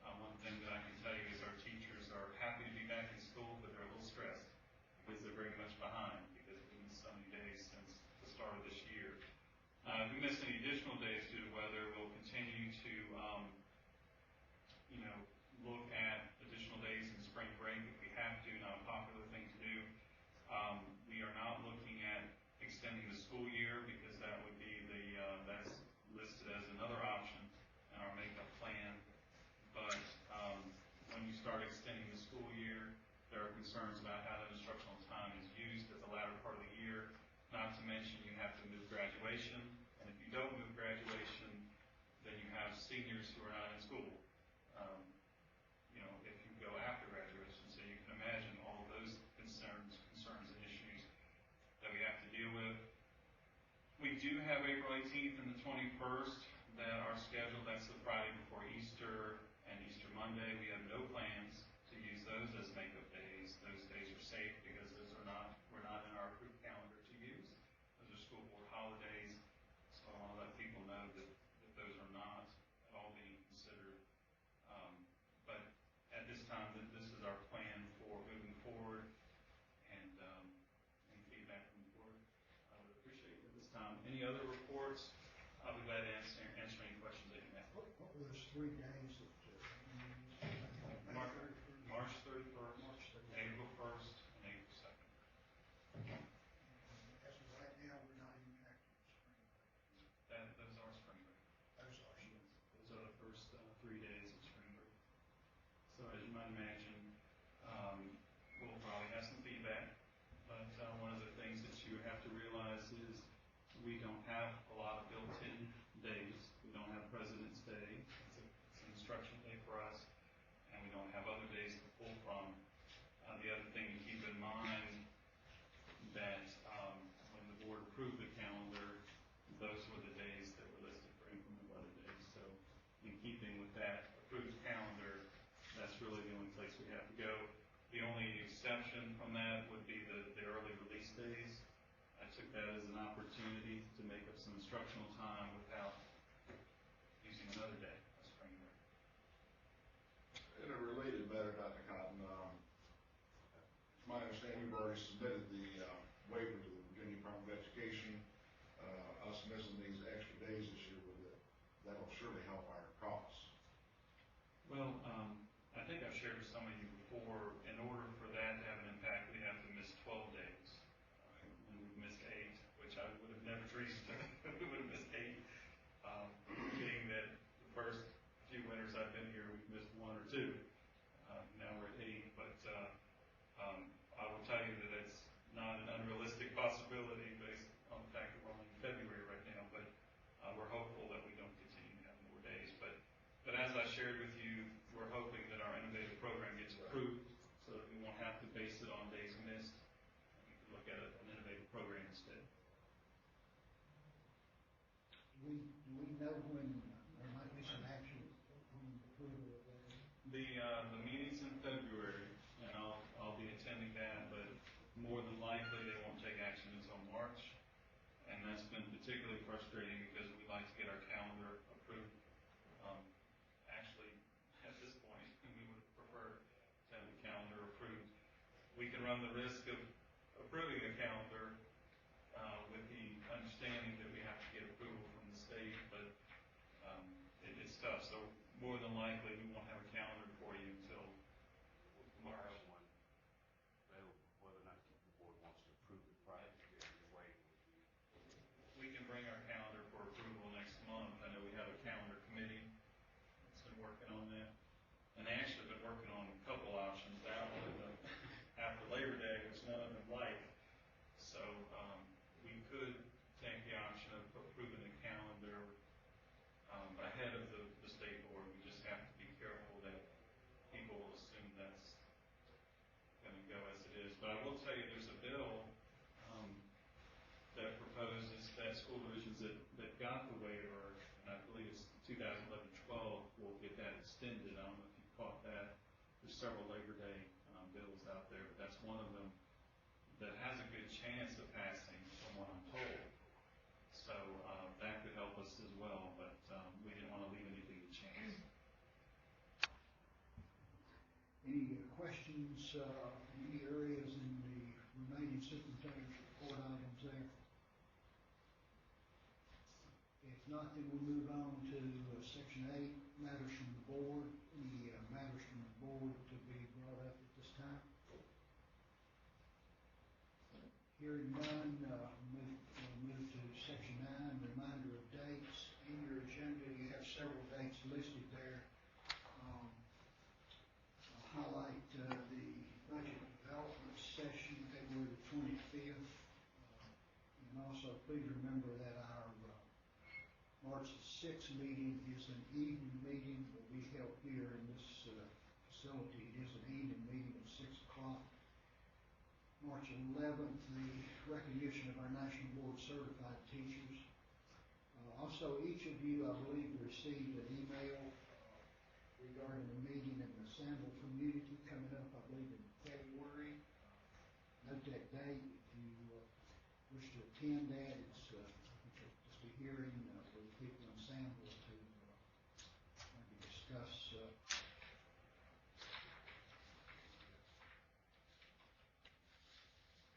one thing that I can tell you is our teachers are happy to be back in school, but they're a little stressed because they're very much behind, because we missed so many days since the start of this year. If we miss any additional days due to weather, we'll continue to look at additional days in spring break if we have to. Not a popular thing to do. We are not looking at extending the school year, because that would be that's listed as another option in our makeup plan. But when you start extending the school year, there are concerns about how that instructional time is used at the latter part of the year. Not to mention you have to move graduation, and if you don't move graduation, then you have seniors who are not in school. If you go after graduation, so you can imagine all of those concerns and issues that we have to deal with. We do have April 18th and the 21st that are scheduled. That's the Friday before Easter and Easter Monday. We have no plans to use those as makeup days. Those days are safe because we're not in our approved calendar to use. Those are school board holidays, so I want to let people know that those are not at all being considered. But at this time, this is our plan for moving forward, and any feedback from the board, I would appreciate it at this time. Any other reports? I'll be glad to answer any questions that you have. What were those 3 days that March 31st, April 1st, and April 2nd. as of right now, we're not impacted with spring break? Those are spring break. Those are spring. Those are the first 3 days of spring break. So as you might imagine, we'll probably have some feedback, but one of the things that you have to realize is we don't have a lot of built-in days. We don't have President's Day. It's an instruction day for us, and we don't have other days to pull from. The other thing to keep in mind that when the board approved the calendar, those were the days that were listed for inclement weather days. So in keeping with that approved calendar, that's really the only place we have to go. The only exception from that would be the early release days. I took that as an opportunity to make up some instructional time without using another day of spring break. In a related matter, Dr. Cotton, it's my understanding you've already submitted the waiver to the Virginia Department of Education. Us missing these extra days this year, that'll surely help our costs. Well, I think I've shared with some of you before, in order for that to have an impact, we have to miss 12 days. And we've missed 8, which I would have never dreamed of. We would have missed 8. Being that the first few winters I've been here, we've missed 1 or 2. Now we're at 8, but I will tell you that it's not an unrealistic possibility based on the fact that we're only in February right now, but we're hopeful that we don't continue to have more days. But as I shared with you, we're hoping that our innovative program gets approved so that we won't have to base it on days missed. We can look at an innovative program instead. Do we know when there might be some The meeting's in February, and I'll be attending that, but more than likely they won't take action until March. And that's been particularly frustrating because we like to get our calendar approved. Actually, at this point, we would prefer to have the calendar approved. We can run the risk of approving a calendar with the understanding that we have to get approval from the state, but it's tough. So more than likely, we won't have a calendar for you until March. Whether or not the board wants to approve it prior to the waiting. We can bring our calendar for approval next month. I know we have a calendar committee that's been working on that. And they actually been working on a couple options after Labor Day, which none of them like. So we could take the option of approving the calendar ahead of the state board. We just have to be careful that people will assume that's going to go as it is. But I will tell you there's a bill that proposes that school divisions that got the waiver, and I believe it's 2011-12, will get that extended. I don't know if you caught that. There's several Labor Day bills out there, but that's one of them that has a good chance of passing, from what I'm told. So that could help us as well, but we didn't want to leave anything to chance. Any questions, any areas in the remaining superintendent's report items there? If not, then we'll move on to section 8, matters from the board. Any matters from the board to be brought up at this time? Hearing none, we'll move to section 9, reminder of dates. In your agenda, you have several dates listed there. I'll highlight the budget development session, February the 25th. And also, please remember that our March the 6th meeting is an evening meeting. It will be held here in this facility. It is an evening meeting at 6 o'clock. March 11th, the recognition of our National Board Certified Teachers. Also, each of you, I believe, received an email regarding a meeting in the Sandville community coming up, I believe, in February. Note that date if you wish to attend that. It's just a hearing for the people in Sandville to maybe discuss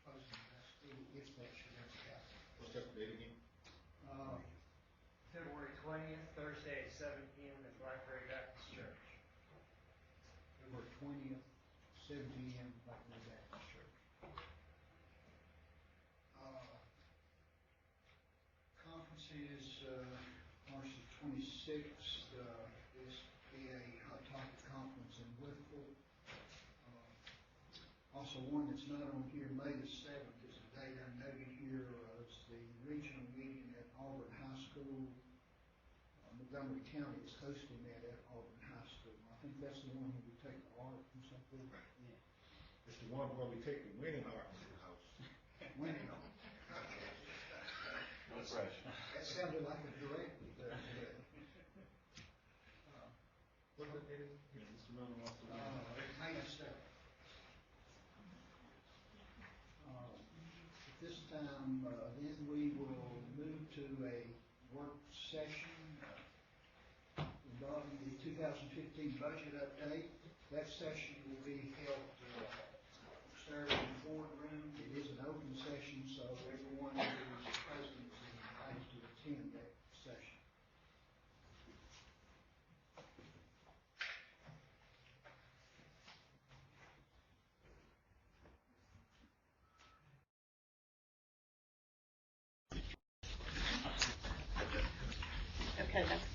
closing high school, if that should ever happen. What's that date again? February 20th, Thursday at 7 p.m. at Blackberry Baptist Church. February 20th, 7 p.m. Blackberry Baptist Church. Conferences, March the 26th, SBA Hot Topic Conference in Whitfield. Also one that's not on here, May the 7th is the date I noted here. It's the regional meeting at Auburn High School. Montgomery County is hosting that at Auburn High School. I think that's the one where we take the art and something. Yeah. It's the one where we take the winning art to the house. Winning art. No pressure. That sounded like a directive. What's that date again? Yeah, Mr. Miller wants to May the 7th. At this time, then we will move to a work session involving the 2015 budget update. That session will be held upstairs in the boardroom. It is an open session, so everyone who is present is invited to attend that session. Okay, that's.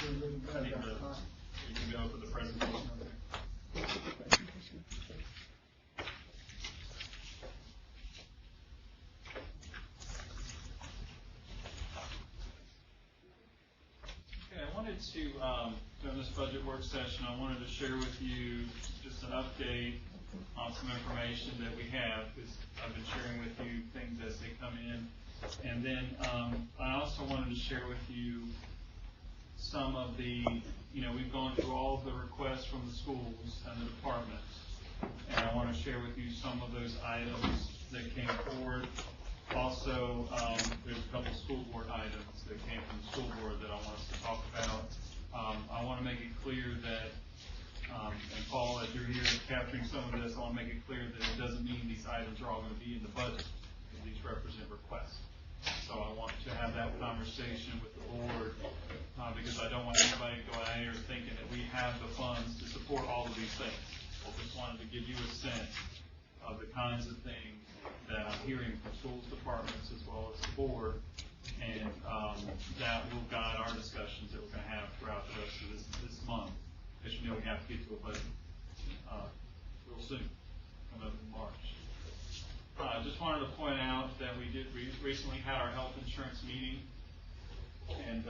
You can go for the presentation. Okay, I wanted to, during this budget work session, I wanted to share with you just an update on some information that we have, because I've been sharing with you things as they come in. And then I also wanted to share with you some of the, we've gone through all of the requests from the schools and the departments. And I want to share with you some of those items that came forward. Also, there's a couple school board items that came from the school board that I want us to talk about. I want to make it clear that, and Paul, as you're here capturing some of this, I want to make it clear that it doesn't mean these items are all going to be in the budget. These represent requests. So I want to have that conversation with the board, because I don't want anybody to go out here thinking that we have the funds to support all of these things. I just wanted to give you a sense of the kinds of things that I'm hearing from schools departments as well as the board, and that will guide our discussions that we're going to have throughout the rest of this month, because we have to get to a budget real soon, coming up in March. I just wanted to point out that we recently had our health insurance meeting, and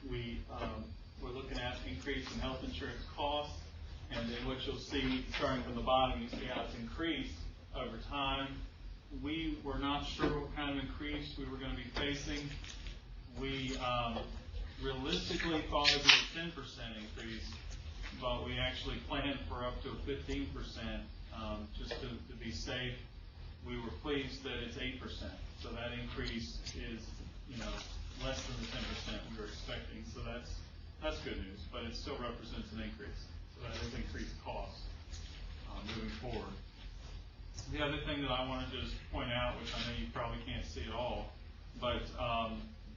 we're looking at increasing health insurance costs, and then what you'll see, starting from the bottom, you see how it's increased over time. We were not sure what kind of increase we were going to be facing. We realistically thought it would be a 10% increase, but we actually planned for up to a 15%, just to be safe. We were pleased that it's 8%, so that increase is, less than the 10% we were expecting. So that's good news, but it still represents an increase. So that is increased cost moving forward. The other thing that I wanted to just point out, which I know you probably can't see at all, but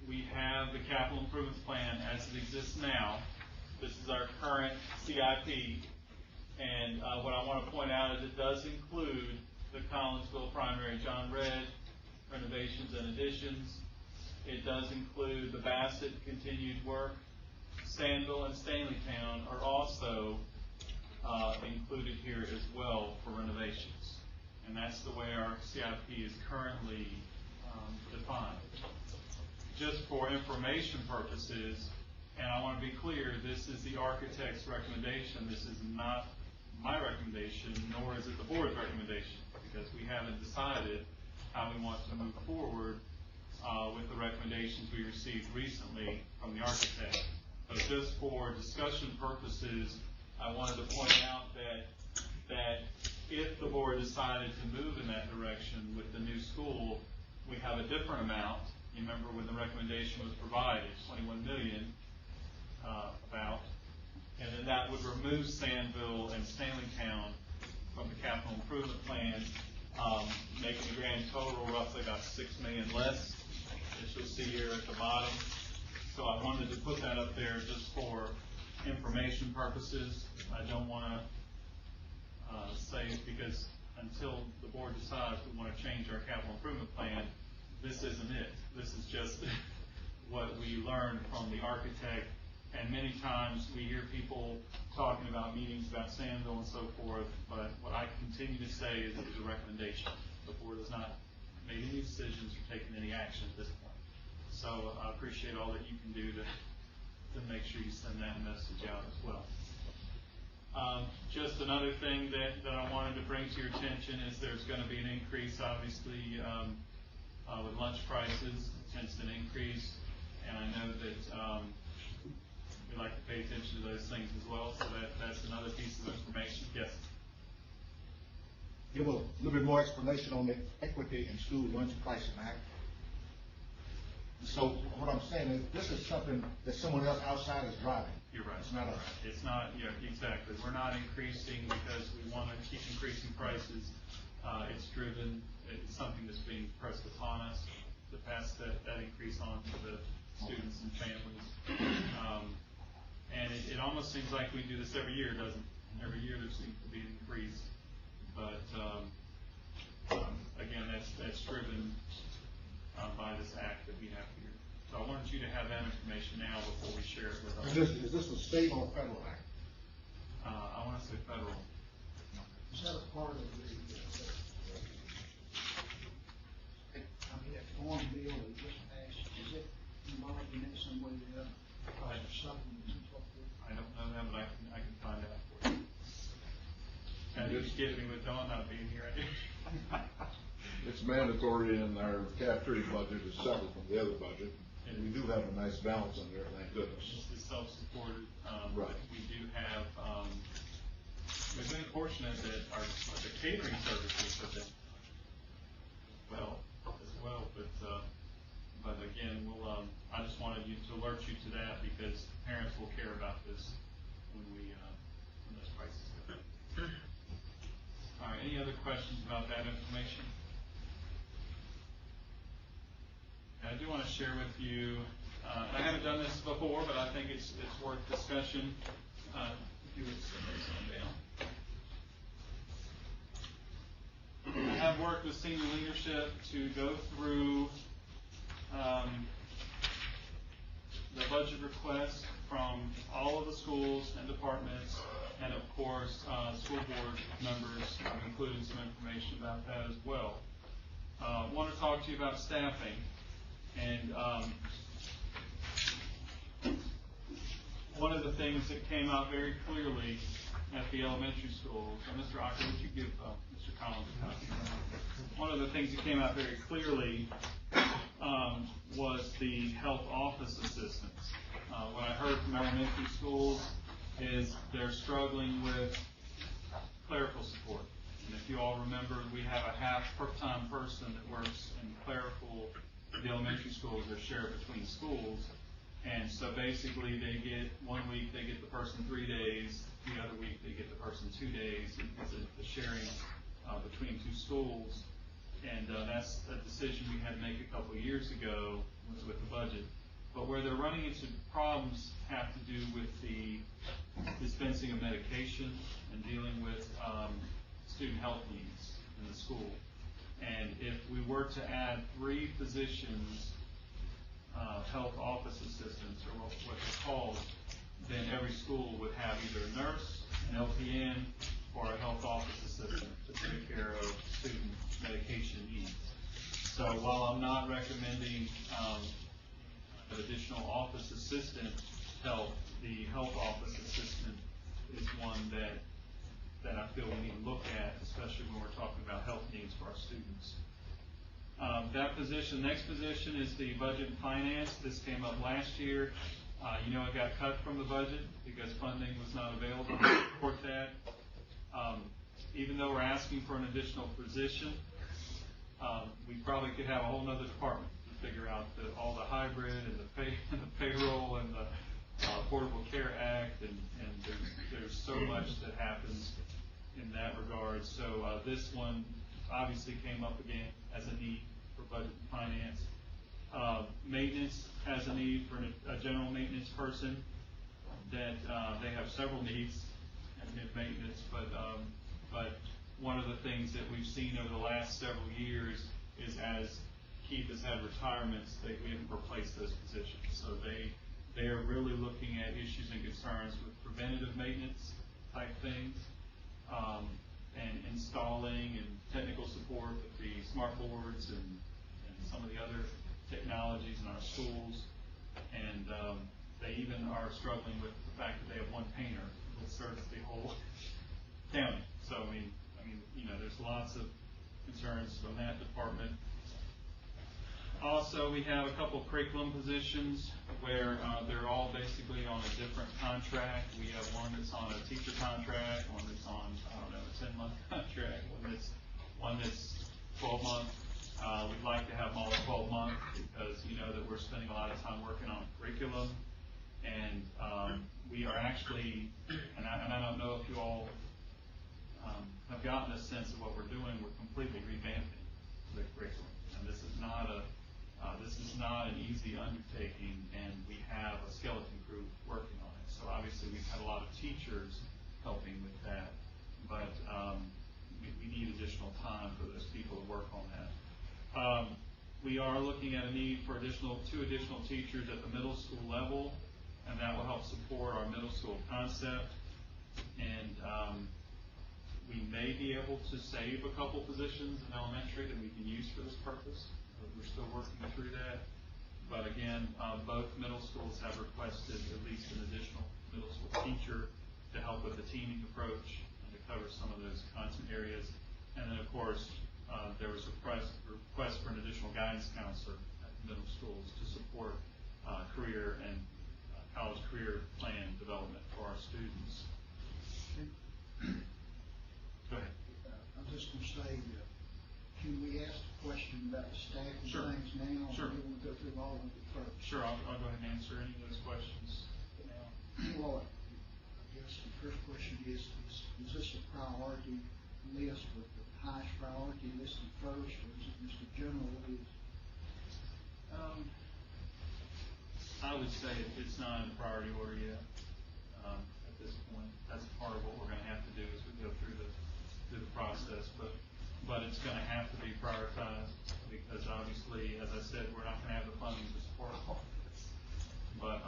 we have the capital improvements plan as it exists now. This is our current CIP, and what I want to point out is it does include the Collinsville primary John Red renovations and additions. It does include the Bassett continued work. Sandville and Stanleytown are also included here as well for renovations. And that's the way our CIP is currently defined. Just for information purposes, and I want to be clear, this is the architect's recommendation. This is not my recommendation, nor is it the board's recommendation, because we haven't decided how we want to move forward with the recommendations we received recently from the architect. But just for discussion purposes, I wanted to point out that if the board decided to move in that direction with the new school, we have a different amount. You remember when the recommendation was provided, $21 million about, and then that would remove Sandville and Stanleytown from the capital improvement plan, making the grand total roughly about $6 million less, as you'll see here at the bottom. So I wanted to put that up there just for information purposes. I don't want to say it, because until the board decides we want to change our capital improvement plan, this isn't it. This is just what we learned from the architect. And many times we hear people talking about meetings about Sandville and so forth, but what I continue to say is it was a recommendation. The board has not made any decisions or taken any action at this point. So I appreciate all that you can do to make sure you send that message out as well. Just another thing that I wanted to bring to your attention is there's going to be an increase, obviously, with lunch prices. It's instant increase, and I know that we like to pay attention to those things as well, so that's another piece of information. Yes? Give a little bit more explanation on the Equity in School Lunch Pricing Act. So what I'm saying is, this is something that someone else outside is driving. You're right. It's not us. It's not, yeah, exactly. We're not increasing because we want to keep increasing prices. It's something that's being pressed upon us to pass that increase on to the students and families. And it almost seems like we do this every year, doesn't it? Every year there seems to be an increase. But again, that's driven by this act that we have here. So I wanted you to have that information now before we share it with others. Is this a state or federal act? I want to say federal. Is that a part of the, that farm bill that just passed, is it involved in it some way or the other? I don't know that, but I can find out for you. And just kidding me with Dawn not being here. It's mandatory in our cafeteria budget is separate from the other budget. And we do have a nice balance on there, thank goodness. It's self-supported. Right. We do have, we've been fortunate that the catering services have been as well, but again, I just wanted to alert you to that because parents will care about this when those prices go up. All right, any other questions about that information? I do want to share with you, I haven't done this before, but I think it's worth discussion. If you would sit this one down. I have worked with senior leadership to go through the budget request from all of the schools and departments, and of course, school board members, including some information about that as well. I want to talk to you about staffing. And one of the things that came out very clearly at the elementary schools, Mr. Ocker, would you give Mr. Collins a copy? One of the things that came out very clearly was the health office assistants. What I heard from elementary schools is they're struggling with clerical support. And if you all remember, we have a half-time person that works in clerical. The elementary schools are shared between schools, and so basically they get 1 week they get the person 3 days, the other week they get the person 2 days. It's the sharing between two schools, and that's a decision we had to make a couple of years ago with the budget. But where they're running into problems have to do with the dispensing of medication and dealing with student health needs in the school. And if we were to add 3 positions, health office assistants, or what they're called, then every school would have either a nurse, an LPN, or a health office assistant to take care of student medication needs. So while I'm not recommending an additional office assistant help, the health office assistant is one that I feel we need to look at, especially when we're talking about health needs for our students. That position, next position is the budget and finance. This came up last year. It got cut from the budget because funding was not available to support that. Even though we're asking for an additional position, we probably could have a whole other department to figure out all the hybrid and the payroll and the Affordable Care Act, and there's so much that happens in that regard. So this one obviously came up again as a need for budget and finance. Maintenance has a need for a general maintenance person. That they have several needs in maintenance, but one of the things that we've seen over the last several years is as Keith has had retirements, we haven't replaced those positions. So they are really looking at issues and concerns with preventative maintenance type things, and installing and technical support with the smart boards and some of the other technologies in our schools. And they even are struggling with the fact that they have one painter that serves the whole county. So I mean, there's lots of concerns from that department. Also, we have a couple of curriculum positions where they're all basically on a different contract. We have one that's on a teacher contract, one that's on, a 10-month contract, one that's 12-month. We'd like to have them all 12-month because that we're spending a lot of time working on curriculum. And we are actually, and I don't know if you all have gotten a sense of what we're doing. We're completely revamping the curriculum, and this is not an easy undertaking, and we have a skeleton crew working on it. So obviously we've had a lot of teachers helping with that, but we need additional time for those people to work on that. We are looking at a need for 2 additional teachers at the middle school level, and that will help support our middle school concept. And we may be able to save a couple positions in elementary that we can use for this purpose. We're still working through that. But again, both middle schools have requested at least an additional middle school teacher to help with the teaming approach and to cover some of those content areas. And then, of course, there was a request for an additional guidance counselor at the middle schools to support career and college career plan development for our students. Go ahead. I'm just going to say, can we ask a question about the staffing Sure. things now? Sure. Or do we want to go through all of it first? Sure, I'll go ahead and answer any of those questions now. Well, I guess the first question is this a priority list with the highest priority listed first, or is it just a general list? I would say it's not in priority order yet at this point. That's part of what we're going to have to do as we go through the process. But it's going to have to be prioritized because obviously, as I said, we're not going to have the funding to support all of this. But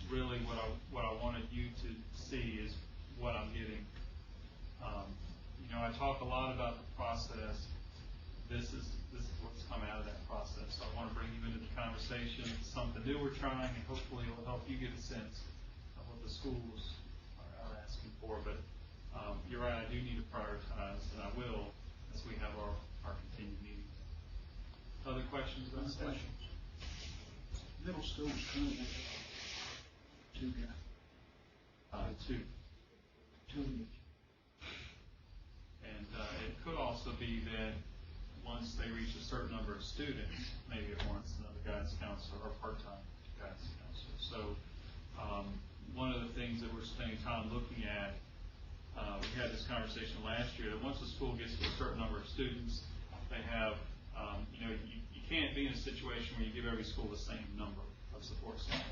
really, what I wanted you to see is what I'm getting. I talk a lot about the process. This is what's come out of that process. So I want to bring you into the conversation. It's something new we're trying, and hopefully it will help you get a sense of what the schools are asking for. But you're right, I do need to prioritize, and I will as we have our continued meetings. Other questions about this? Questions? Middle school is currently two guys. Two. Two each. And it could also be that once they reach a certain number of students, maybe it warrants another guidance counselor or part-time guidance counselor. So one of the things that we're spending time looking at, we had this conversation last year, that once a school gets to a certain number of students, they have, you can't be in a situation where you give every school the same number of support staff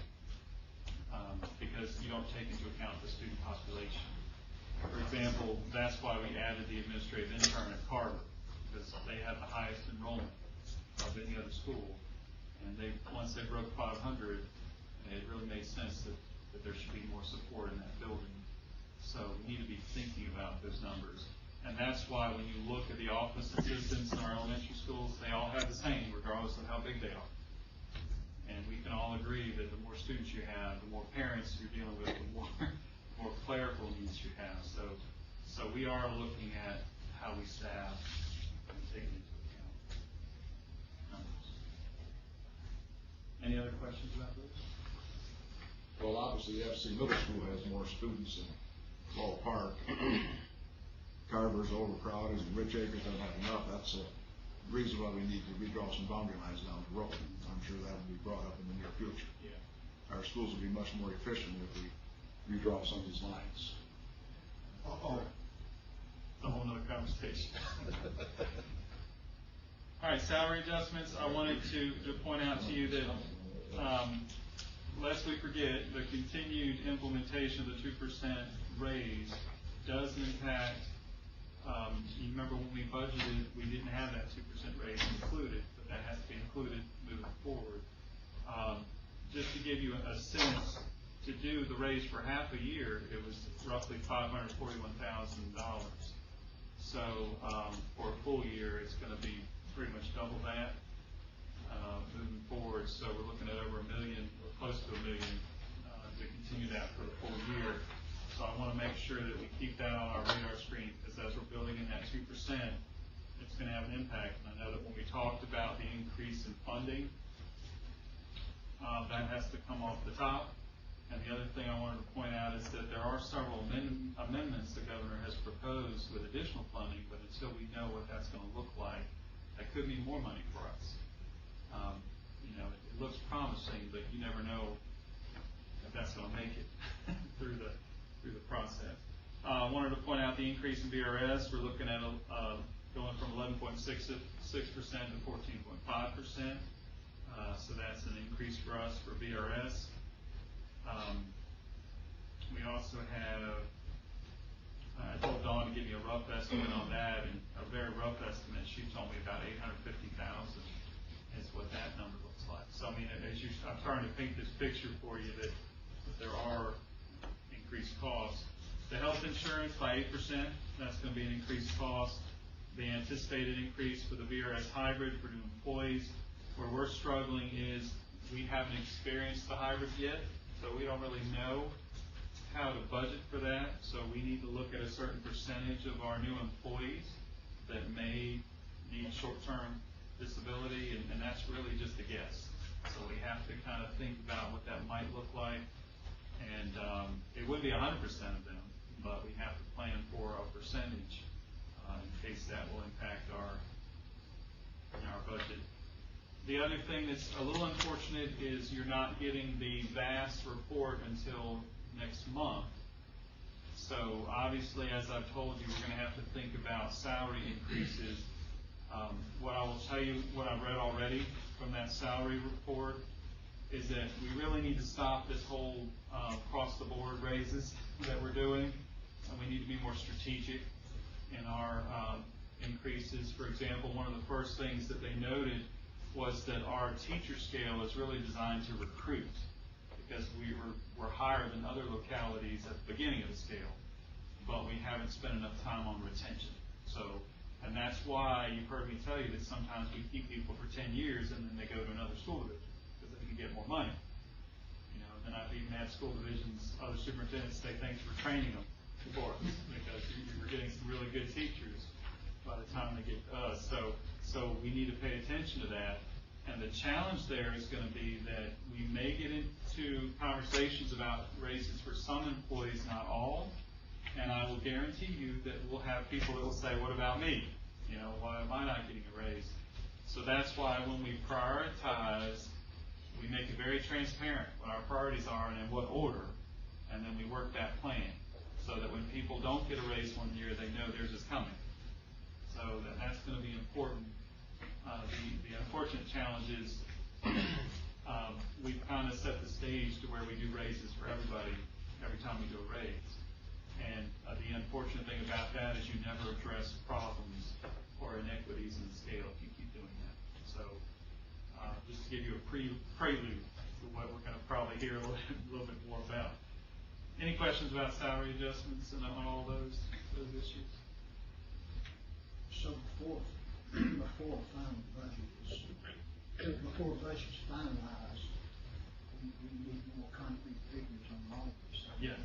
because you don't take into account the student population. For example, that's why we added the administrative intern at Carver, because they have the highest enrollment of any other school. And once they broke 500, it really made sense that there should be more support in that building. So we need to be thinking about those numbers. And that's why when you look at the office assistants in our elementary schools, they all have the same, regardless of how big they are. And we can all agree that the more students you have, the more parents you're dealing with, the more clerical needs you have. So we are looking at how we staff and taking into account numbers. Any other questions about this? Well, obviously, FC Middle School has more students than Ball Park. Carver's overcrowded, and Rich Acres doesn't have enough. That's a reason why we need to redraw some boundary lines down the road. I'm sure that will be brought up in the near future. Yeah. Our schools will be much more efficient if we redraw some of these lines. It's a whole nother conversation. All right, salary adjustments. I wanted to point out to you that, lest we forget, the continued implementation of the 2% raise does impact, you remember when we budgeted, we didn't have that 2% raise included, but that has to be included moving forward. Just to give you a sense, to do the raise for half a year, it was roughly $541,000. So for a full year, it's going to be pretty much double that moving forward. So we're looking at over $1 million, or close to $1 million, to continue that for the full year. So I want to make sure that we keep that on our radar screen, because as we're building in that 2%, it's going to have an impact. And I know that when we talked about the increase in funding, that has to come off the top. And the other thing I wanted to point out is that there are several amendments the governor has proposed with additional funding, but until we know what that's going to look like, that could mean more money for us. It looks promising, but you never know if that's going to make it through the process. I wanted to point out the increase in BRS. We're looking at going from 11.66% to 14.5%. So that's an increase for us for BRS. We also have, I told Dawn to give me a rough estimate on that, and a very rough estimate, she told me about $850,000 is what that number looks like. So, I mean, I'm trying to paint this picture for you that there are increased costs. The health insurance by 8%, that's going to be an increased cost. The anticipated increase for the VRS hybrid for new employees, where we're struggling is we haven't experienced the hybrid yet, so we don't really know how to budget for that. So we need to look at a certain percentage of our new employees that may need short-term disability, and that's really just a guess. So we have to kind of think about what that And it would be 100% of them, but we have to plan for a percentage in case that will impact our budget. The other thing that's a little unfortunate is you're not getting the VAS report until next month. So obviously, as I've told you, we're going to have to think about salary increases. What I will tell you, what I've read already from that salary report, is that we really need to stop this whole across-the-board raises that we're doing, and we need to be more strategic in our increases. For example, one of the first things that they noted was that our teacher scale is really designed to recruit, because we're higher than other localities at the beginning of the scale, but we haven't spent enough time on retention. And that's why you've heard me tell you that sometimes we keep people for 10 years and then they go to another school division because they can get more money. Then I've even had school divisions, other superintendents say thanks for training them for us, because you were getting some really good teachers by the time they get to us. So we need to pay attention to that. And the challenge there is going to be that we may get into conversations about raises for some employees, not all. And I will guarantee you that we'll have people that will say, what about me? Why am I not getting a raise? So that's why when we prioritize, we make it very transparent what our priorities are and in what order, and then we work that plan so that when people don't get a raise one year, they know theirs is coming. So that's going to be important. The unfortunate challenge is we've kind of set the stage to where we do raises for everybody every time we do a raise. And the unfortunate thing about that is you never address problems or inequities in the scale if you keep doing that. So just to give you a prelude to what we're going to probably hear a little bit more about. Any questions about salary adjustments and on all those issues? So before the budget's finalized, we need more concrete figures on all of this. Yes.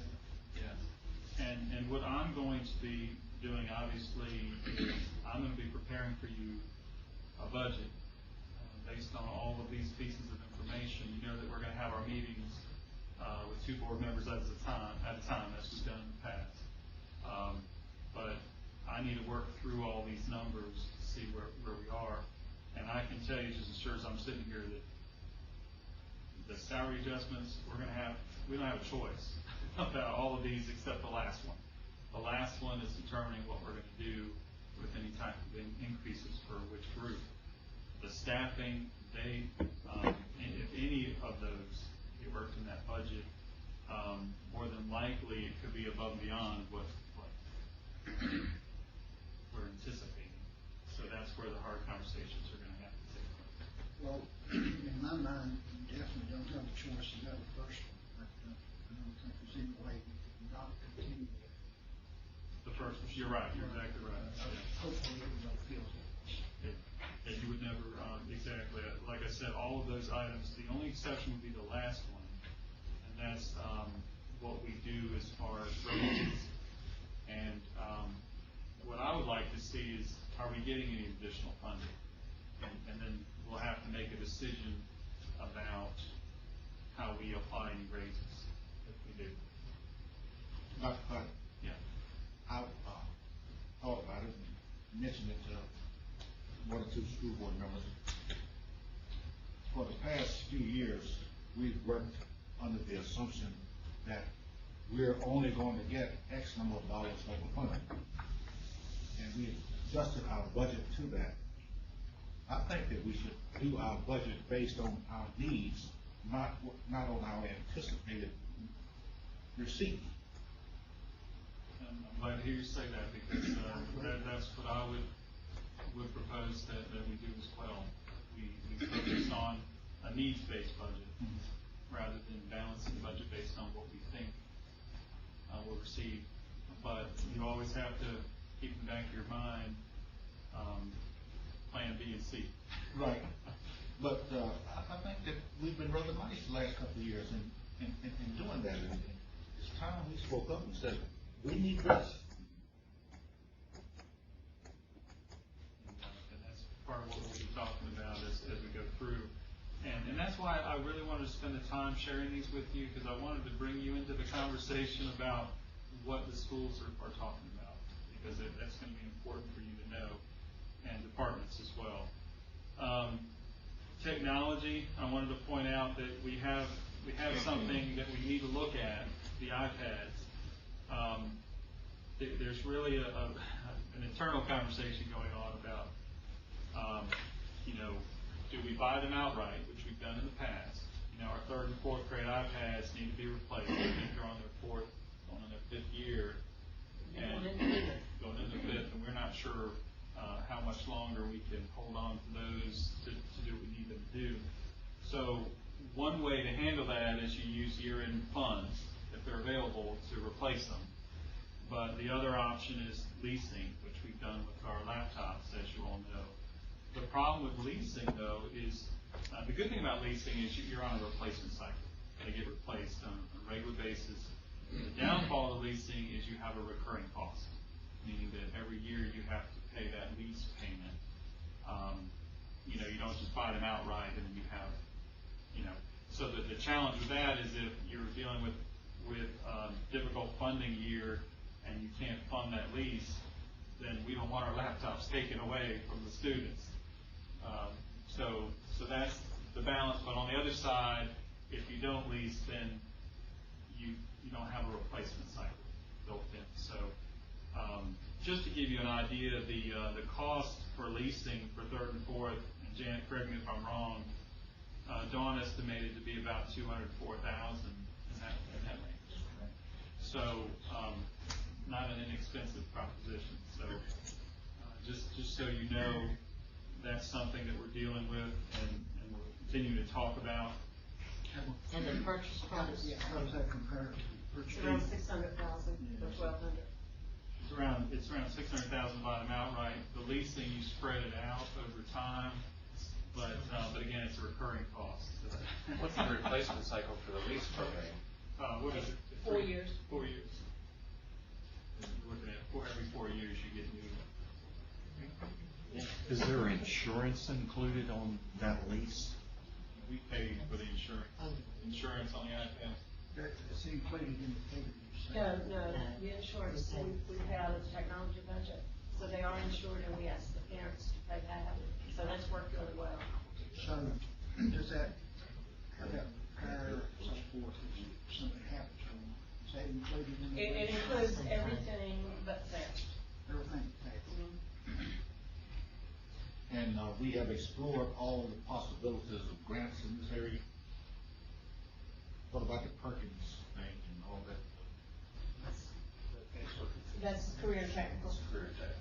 And what I'm going to be doing, obviously, is I'm going to be preparing for you a budget based on all of these pieces of information. You know that we're going to have our meetings with 2 board members at a time, as we've done in the past. But I need to work through all these numbers to see where we are. And I can tell you, just as sure as I'm sitting here, that the salary adjustments, we don't have a choice about all of these except the last one. The last one is determining what we're going to do with any type of increases for which group. The staffing, if any of those get worked in that budget, more than likely it could be above and beyond what we're anticipating. So that's where the hard conversations are going to have to take place. Well, in my mind, you definitely don't have a choice to go first. I don't think there's any way we could not continue with The first, you're right. You're exactly right. hopefully everybody feels it. And you would never, exactly. Like I said, all of those items, the only exception would be the last one, and that's what we do as far as raises. And what I would like to see is, are we getting any additional funding? And then we'll have to make a decision about how we apply any raises if we do. But Yeah. I've thought about it and mentioned it to 1 or 2 school board members. For the past few years, we've worked under the assumption that we're only going to get X number of dollars over funding. And we adjusted our budget to that. I think that we should do our budget based on our needs, not on our anticipated receipt. I'm glad to hear you say that, because that's what I would propose that we do as well. We focus on a needs-based budget rather than balancing the budget based on what we think we'll receive. But you always have to keep in the back of your mind plan B and C. Right. But I think that we've been rather nice the last couple of years in doing that. And it's time we spoke up and said, we need this. And that's part of what we'll be talking about as we go through. And that's why I really wanted to spend the time sharing these with you, because I wanted to bring you into the conversation about what the schools are talking about, because that's going to be important for you to know, and departments as well. Technology, I wanted to point out that we have something that we need to look at, the iPads. There's really an internal conversation going on about, do we buy them outright, which we've done in the past. Our 3rd and 4th grade iPads need to be replaced. I think they're on their 4th, going on their 5th year, and going into 5th, and we're not sure how much longer we can hold on to those to do what we need them to do. So one way to handle that is you use year-end funds, if they're available, to replace them. But the other option is leasing, which we've done with our laptops, as you all know. The problem with leasing, though, is the good thing about leasing is you're on a replacement cycle. They get replaced on a regular basis. The downfall of leasing is you have a recurring cost, meaning that every year you have to pay that lease payment. You don't just buy them outright and then you have, so the challenge with that is if you're dealing with difficult funding year and you can't fund that lease, then we don't want our laptops taken away from the students. So that's the balance. But on the other side, if you don't lease, then you don't have a replacement cycle built in. So just to give you an idea, the cost for leasing for 3rd and 4th, and Janet, correct me if I'm wrong, Dawn estimated to be about $204,000 in that range. So not an inexpensive proposition. So just so you know, that's something that we're dealing with and we'll continue to talk about. And the purchase price? Yeah, how does that compare to purchase? Around 600,000 or 1,200. It's around 600,000 buy them outright. The leasing, you spread it out over time, but again, it's a recurring cost. What's the replacement cycle for the lease program? What is it? 4 years. 4 years. You're looking at every 4 years you get new. Is there insurance included on that lease? We pay for the insurance. Insurance on the iPad. It's included in the figure you said. No, the insurance, we pay out of the technology budget. So they are insured and we ask the parents to pay that. So that's worked really well. So does that, how about repair, so forth, if something happens to them? Is that included in the? It includes everything but theft. Everything paid. And we have explored all the possibilities of grants in this area. What about the Perkins thing and all that? That's career and technical. Career tech.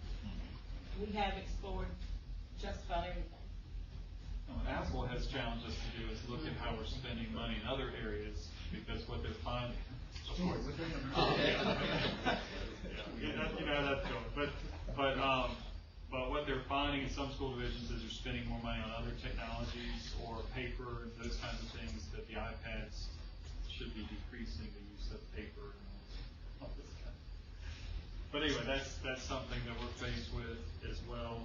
We have explored just about everything. What Apple has challenged us to do is look at how we're spending money in other areas, because what they're finding. That's going. But what they're finding in some school divisions is they're spending more money on other technologies or paper and those kinds of things, that the iPads should be decreasing the use of paper and all this kind of. But anyway, that's something that we're faced with as well.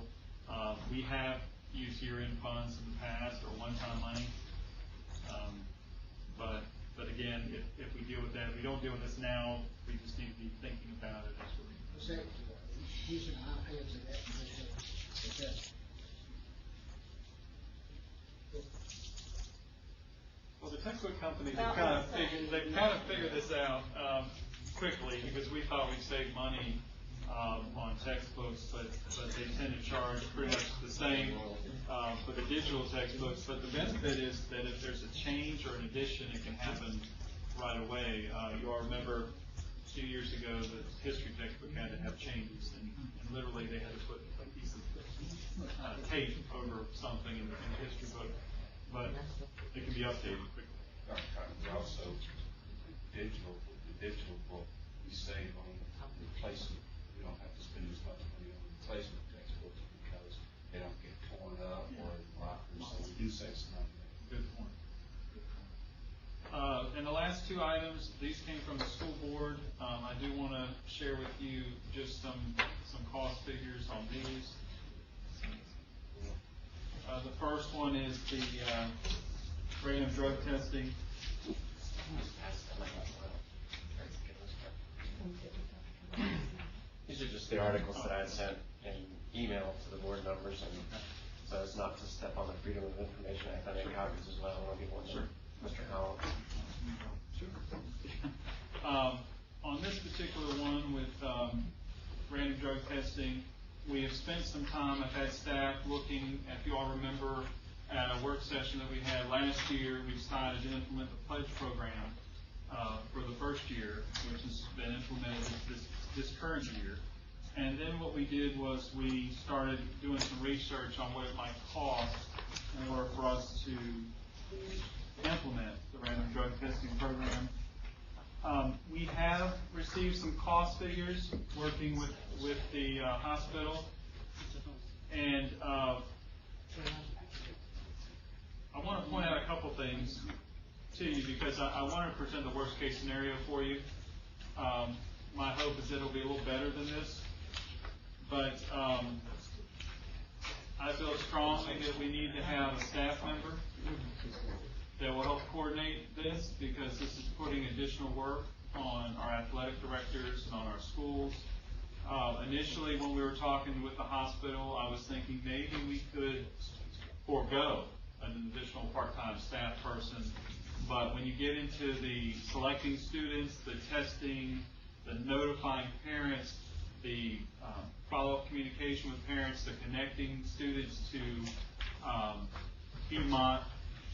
We have used year-end funds in the past or one-time money. But again, if we deal with that, if we don't deal with this now, we just need to be thinking about it as we're. Is that using iPads and that? Well, the textbook companies have kind of figured this out quickly, because we thought we'd save money on textbooks, but they tend to charge pretty much the same for the digital textbooks. But the benefit is that if there's a change or an addition, it can happen right away. You all remember 2 years ago the history textbook had to have changes, and literally they had to put a piece of tape over something in the history book, but it can be updated quickly. Also, the digital book, we save on replacement. We don't have to spend as much money on replacement textbooks because they don't get torn up or lockers, so we do save some money. Good point. And the last two items, these came from the school board. I do want to share with you just some cost figures on these. The first one is the random drug testing. These are just the articles that I sent in email to the board members, and so it's not to step on the Freedom of Information Act. I made copies as well. I'll give one to Mr. Collins. On this particular one with random drug testing, we have spent some time, I've had staff looking, if you all remember, at a work session that we had last year. We decided to implement the pledge program for the first year, which has been implemented this current year. And then what we did was we started doing some research on what it might cost in order for us to implement the random drug testing program. We have received some cost figures working with the hospital, and I want to point out a couple things to you because I want to present the worst case scenario for you. My hope is that it'll be a little better than this, but I feel strongly that we need to have a staff member that will help coordinate this, because this is putting additional work on our athletic directors and on our schools. Initially, when we were talking with the hospital, I was thinking maybe we could forego an additional part-time staff person. But when you get into the selecting students, the testing, the notifying parents, the follow-up communication with parents, the connecting students to Piedmont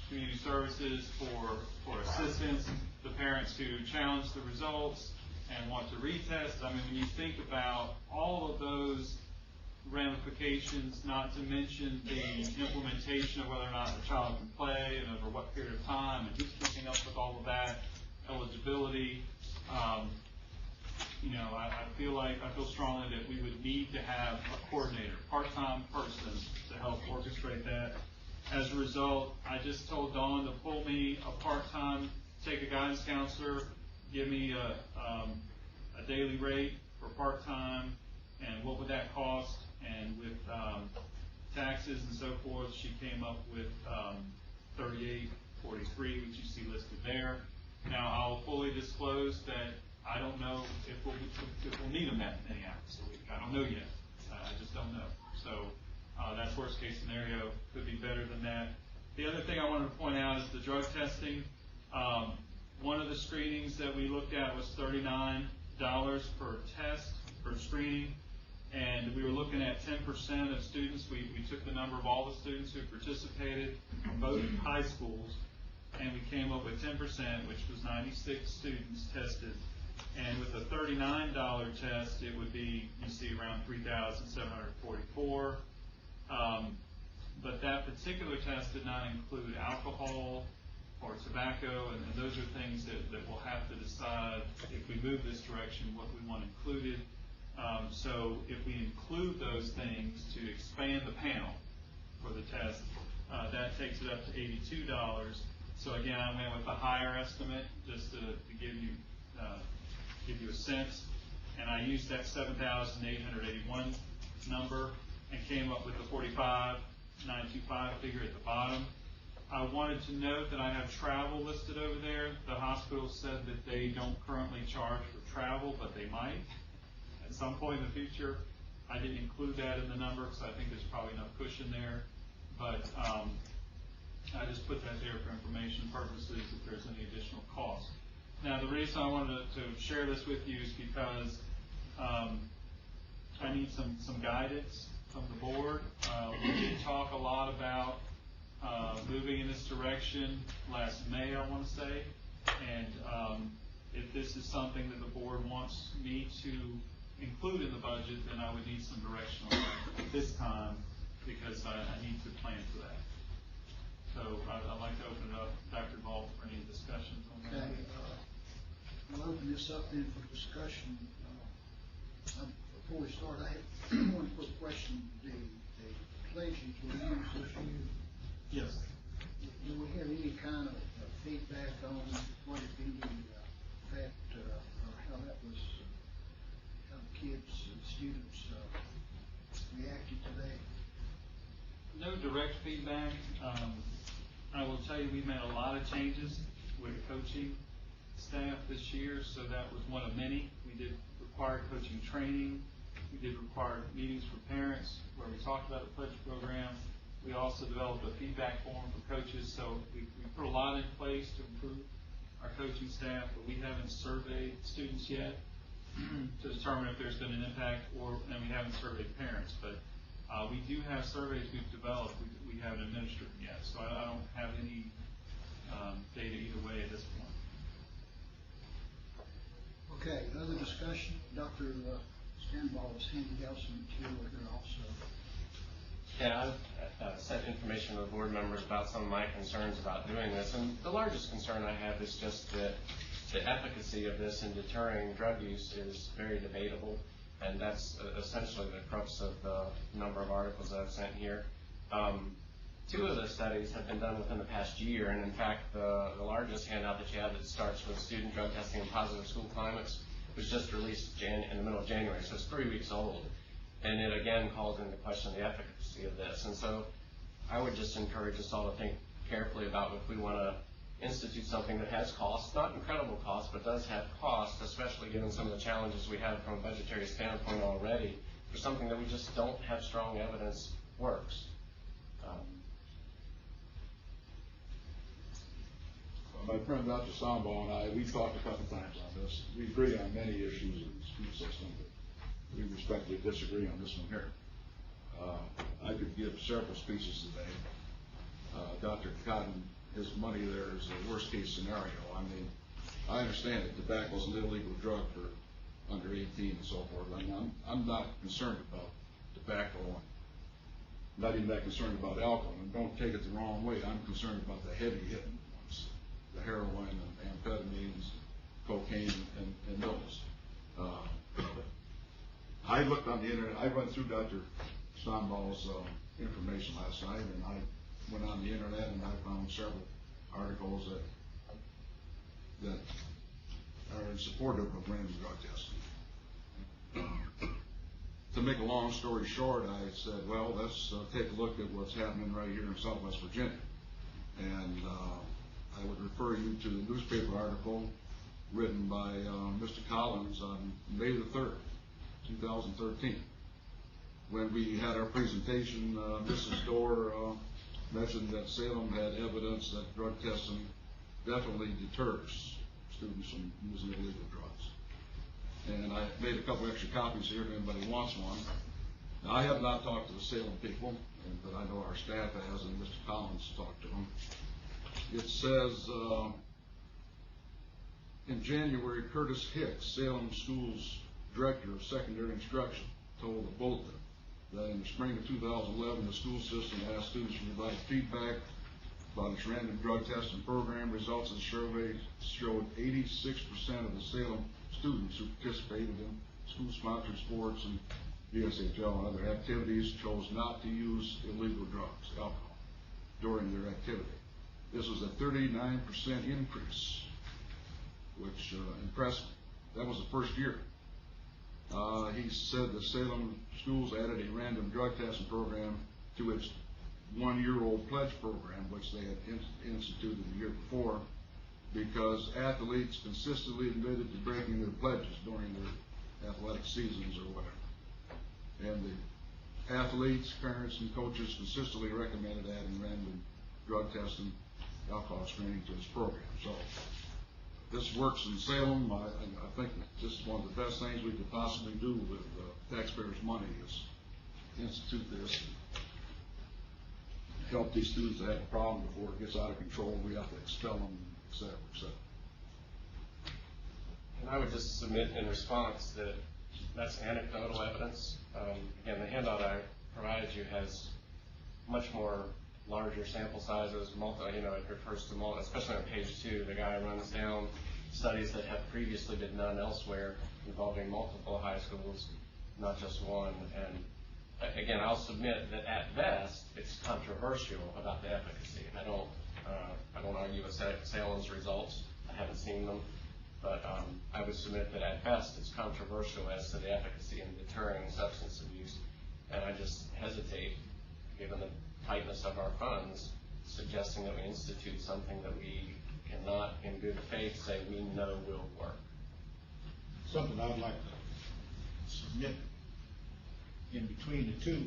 Community Services for assistance, the parents who challenge the results and want to retest. I mean, when you think about all of those ramifications, not to mention the implementation of whether or not the child can play and over what period of time, and who's keeping up with all of that, eligibility, I feel strongly that we would need to have a coordinator, part-time person to help orchestrate that. As a result, I just told Dawn to pull me a part-time, take a guidance counselor, give me a daily rate for part-time, and what would that cost? And with taxes and so forth, she came up with $38.43, which you see listed there. Now, I'll fully disclose that I don't know if we'll need them that many hours a week. I don't know yet. I just don't know. So that's worst case scenario. Could be better than that. The other thing I wanted to point out is the drug testing. One of the screenings that we looked at was $39 per test, per screening. And we were looking at 10% of students. We took the number of all the students who participated from both high schools, and we came up with 10%, which was 96 students tested. And with a $39 test, it would be, you see, around $3,744. But that particular test did not include alcohol or tobacco, and those are things that we'll have to decide if we move this direction, what we want included. So if we include those things to expand the panel for the test, that takes it up to $82. So again, I went with a higher estimate just to give you a sense, and I used that 7,881 number and came up with the 45,925 figure at the bottom. I wanted to note that I have travel listed over there. The hospital said that they don't currently charge for travel, but they might at some point in the future. I didn't include that in the number because I think there's probably enough cushion there, but I just put that there for information purposes if there's any additional cost. Now, the reason I wanted to share this with you is because I need some guidance from the board. We did talk a lot about moving in this direction last May, I want to say, and if this is something that the board wants me to include in the budget, then I would need some direction on that at this time, because I need to plan for that. So I'd like to open it up, Dr. Ball, for any discussions on that. Okay, we'll open this up then for discussion. Before we start, I have one quick question. The pledges were used this year. Yes. Do we have any kind of feedback on what it be effect or how that was, how the kids and students reacted to that? No direct feedback. I will tell you, we've made a lot of changes with coaching staff this year, so that was one of many. We did required coaching training. We did required meetings for parents where we talked about the pledge program. We also developed a feedback form for coaches, so we put a lot in place to improve our coaching staff, but we haven't surveyed students yet to determine if there's been an impact, and we haven't surveyed parents, but we do have surveys we've developed. We haven't administered them yet, so I don't have any data either way at this point. Okay, other discussion? Dr. Stanball has handed out some material here also. Yeah, I've sent information to the board members about some of my concerns about doing this, and the largest concern I have is just that the efficacy of this in deterring drug use is very debatable, and that's essentially the crux of the number of articles that I've sent here. Two of the studies have been done within the past year, and in fact, the largest handout that you have that starts with student drug testing and positive school climates was just released in the middle of January, so it's 3 weeks old. And it again calls into question the efficacy of this. And so I would just encourage us all to think carefully about if we want to institute something that has cost, not incredible cost, but does have cost, especially given some of the challenges we have from a budgetary standpoint already, for something that we just don't have strong evidence works. My friend Dr. Sambal and I, we've talked a couple times on this. We agree on many issues in the school system, but we respectfully disagree on this one here. I could give several speeches today. Dr. Cotton, his money there is a worst case scenario. I mean, I understand that tobacco is an illegal drug for under 18 and so forth. I'm not concerned about tobacco. I'm not even that concerned about alcohol. And don't take it the wrong way. I'm concerned about the heavy hitting ones, the heroin and amphetamines, cocaine and those. I looked on the internet. I went through Dr. Stambal's information last night, and I went on the internet and I found several articles that are in support of random drug testing. To make a long story short, I said, well, let's take a look at what's happening right here in Southwest Virginia. And I would refer you to the newspaper article written by Mr. Collins on May the 3rd, 2013. When we had our presentation, Mrs. Dorr mentioned that Salem had evidence that drug testing definitely deters students from using illegal drugs. And I made a couple extra copies here if anybody wants one. Now, I have not talked to the Salem people, but I know our staff has, and Mr. Collins talked to them. It says, in January, Curtis Hicks, Salem Schools Director of Secondary Instruction, told the Bulletin that in the spring of 2011, the school system asked students to provide feedback about its random drug testing program. Results of the survey showed 86% of the Salem students who participated in school-sponsored sports and VSHL and other activities chose not to use illegal drugs, alcohol, during their activity. This was a 39% increase, which impressed me. That was the first year. He said the Salem schools added a random drug testing program to its one-year-old pledge program, which they had instituted the year before, because athletes consistently admitted to breaking their pledges during their athletic seasons or whatever. And the athletes, parents, and coaches consistently recommended adding random drug testing, alcohol screening to this program. So this works in Salem. I think this is one of the best things we could possibly do with taxpayers' money is institute this and help these students that have a problem before it gets out of control. We have to expel them, et cetera, et cetera. And I would just submit in response that that's anecdotal evidence. Again, the handout I provided you has much more larger sample sizes. It refers to especially on page 2, the guy runs down studies that have previously been done elsewhere involving multiple high schools, not just one. And again, I'll submit that at best it's controversial about the efficacy. I don't argue with Salem's results. I haven't seen them, but I would submit that at best it's controversial as to the efficacy in deterring substance abuse. And I just hesitate, given the tightness of our funds, suggesting that we institute something that we cannot, in good faith, say we know will work. Something I'd like to submit in between the two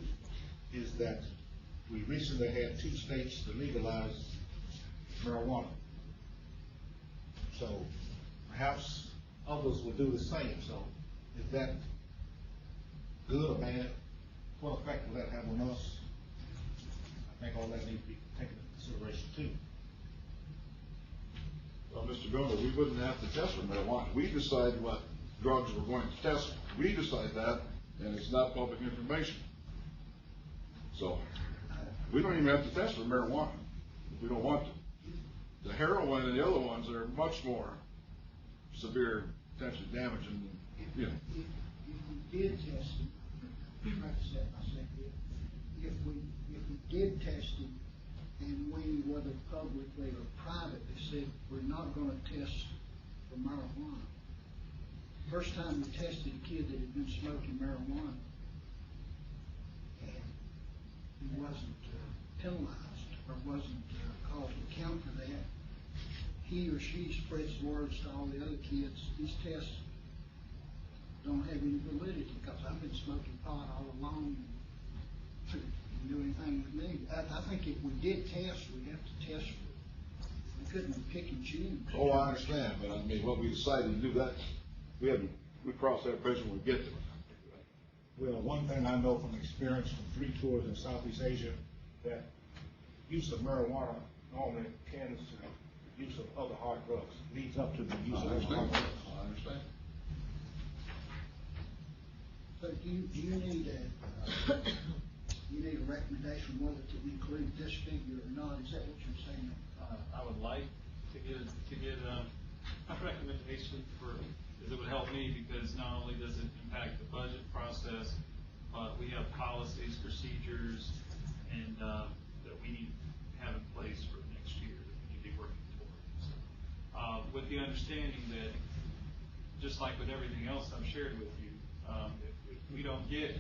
is that we recently had 2 states to legalize marijuana. So perhaps others will do the same. So is that good or bad? What effect will that have on us? I think all that needs to be taken into consideration too. Well, Mr. Governor, we wouldn't have to test for marijuana. We decide what drugs we're going to test. We decide that, and it's not public information. So, we don't even have to test for marijuana if we don't want to. The heroin and the other ones are much more severe, potentially damaging than, you know. If we did test it, if we did test it, and we, whether publicly or privately, said we're not gonna test for marijuana. First time we tested a kid that had been smoking marijuana, and he wasn't penalized, or wasn't called to account for that, he or she spreads words to all the other kids. These tests don't have any validity, because I've been smoking pot all along, and didn't do anything with me. I think if we did test, we'd have to test for it. We couldn't pick and choose. Oh, I understand, but I mean, what we decided to do that, we cross that bridge when we get to it. Well, one thing I know from experience from 3 tours in Southeast Asia, that use of marijuana normally tends to the use of other hard drugs, leads up to the use of other hard drugs. I understand. So do you need a recommendation whether to include this figure or not? Is that what you're saying? I would like to get a recommendation because it would help me, because not only does it impact the budget process, but we have policies, procedures, and that we need to have in place for next year that we need to be working towards. With the understanding that, just like with everything else I've shared with you, if we don't get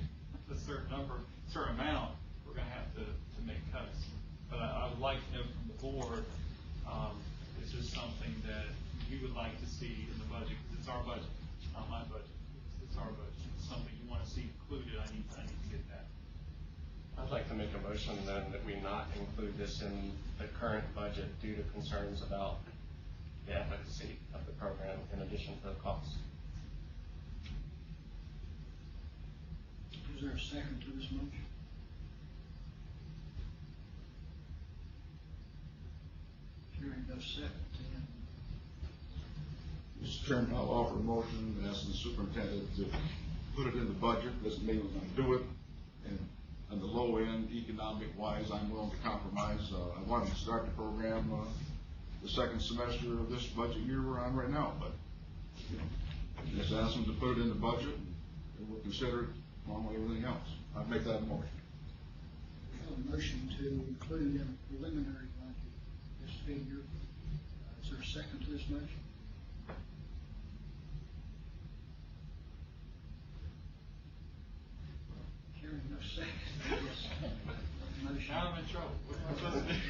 a certain amount, we're going to have to make cuts. But I would like to know from the board, is this something that you would like to see in the budget? Because it's our budget, not my budget. It's our budget. It's something you want to see included. I need to get that. I'd like to make a motion then that we not include this in the current budget due to concerns about the efficacy of the program in addition to the cost. Is there a second to this motion? Hearing no second, then. Mr. Chairman, I'll offer a motion asking the superintendent to put it in the budget. Doesn't mean we're going to do it. And on the low end, economic-wise, I'm willing to compromise. I wanted to start the program the second semester of this budget year we're on right now, but you know, just ask them to put it in the budget, and we'll consider it along with everything else. I'd make that a motion. We have a motion to include in a preliminary budget this figure. Is there a second to this motion? Hearing no second. Motion. Now I'm in trouble.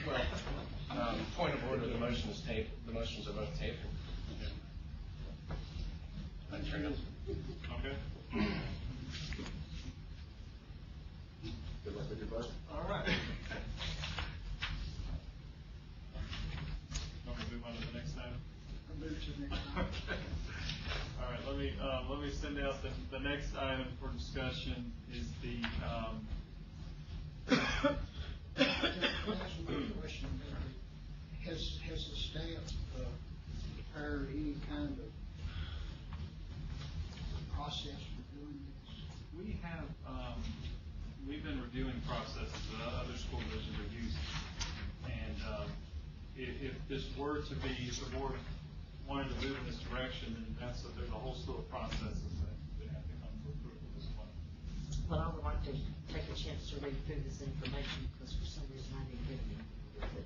Well, point of order, the motions are both tabled. Okay. Good luck with your budget. All right. Want me to move on to the next item? I'll move to the next item. All right, let me send out the next item for discussion is the Question. Has the staff prepared any kind of process for doing this? we have we've been reviewing processes that other school districts are using, and if this were to be, if the board wanted to move in this direction, then there's a whole slew of processes that have to come to approval as well. Well, I would like to take a chance to read through this information, because for some reason I didn't get any with it.